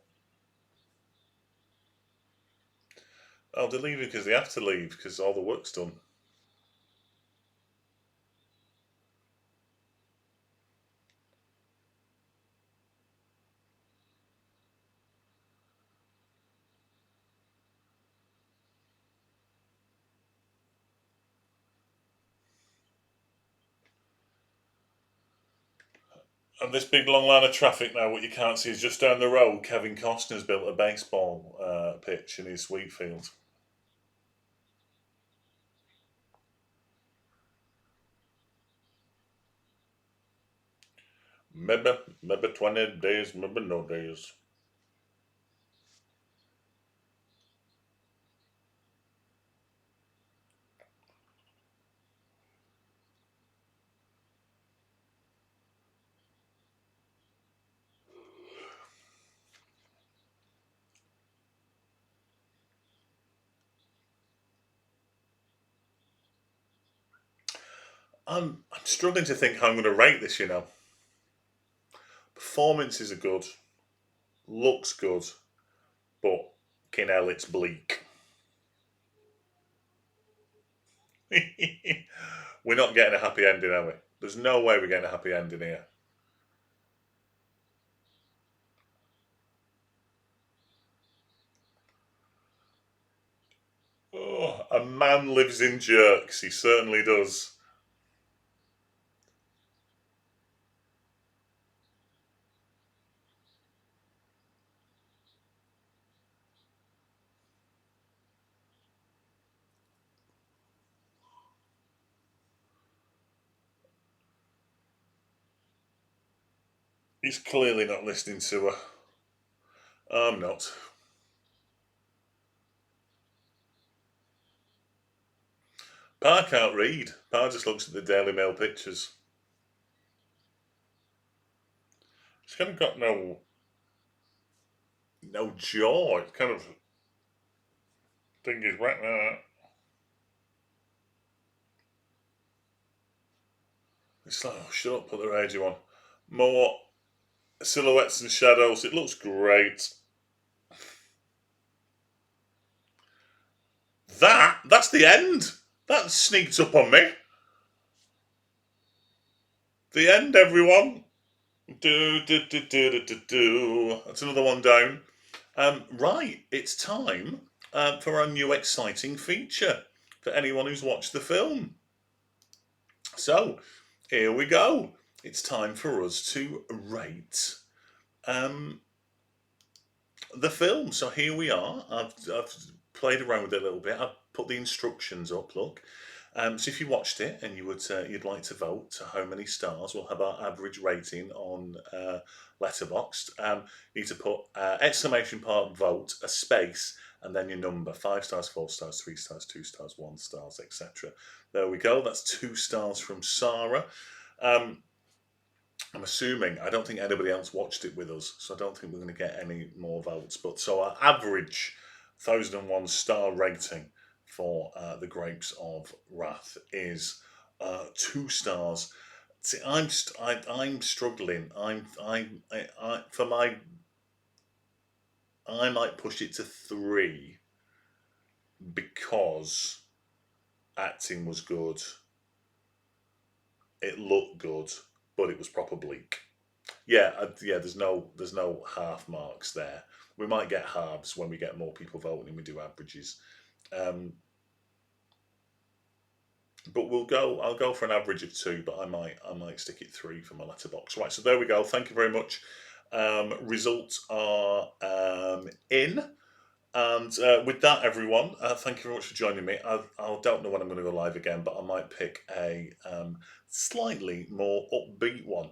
Oh, they're leaving because they have to leave because all the work's done. And this big long line of traffic now, what you can't see is just down the road, Kevin Costner's built a baseball pitch in his wheat field. Maybe 20 days, maybe no days. I'm struggling to think how I'm going to rate this. Performances are good, looks good, but fucking hell, it's bleak. We're not getting a happy ending, are we? There's no way we're getting a happy ending here. Oh, a man lives in jerks. He certainly does. He's clearly not listening to her. I'm not. Pa can't read. Pa just looks at the Daily Mail pictures. He's kind of got no jaw. It's kind of thing is right now. It's like, oh, shut up, put the radio on. More silhouettes and shadows. It looks great. That's the end. That sneaked up on me. The end, everyone. Do. That's another one down. Right, it's time for our new exciting feature for anyone who's watched the film. So, here we go. It's time for us to rate um, the film. So here we are. I've played around with it a little bit. I've put the instructions up. Look. So if you watched it and you'd like to vote to how many stars, we'll have our average rating on Letterboxd. You need to put exclamation part vote, a space, and then your number: 5 stars, 4 stars, 3 stars, 2 stars, 1 stars, etc. There we go. That's 2 stars from Sarah. Um, I'm assuming, I don't think anybody else watched it with us, so I don't think we're going to get any more votes. But so our average 1001 star rating for the Grapes of Wrath is 2 stars. See, I'm struggling. For my, I might push it to 3 because acting was good, it looked good, but it was proper bleak. Yeah, yeah. There's no half marks there. We might get halves when we get more people voting and we do averages. Um, but I'll go for an average of 2, but I might stick it 3 for my letterbox. Right, so there we go. Thank you very much. Results are in. And with that, everyone, thank you very much for joining me. I don't know when I'm going to go live again, but I might pick a slightly more upbeat one.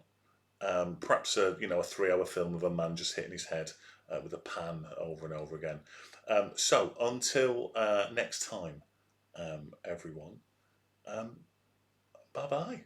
Perhaps a 3-hour film of a man just hitting his head with a pan over and over again. So until next time, everyone, bye bye.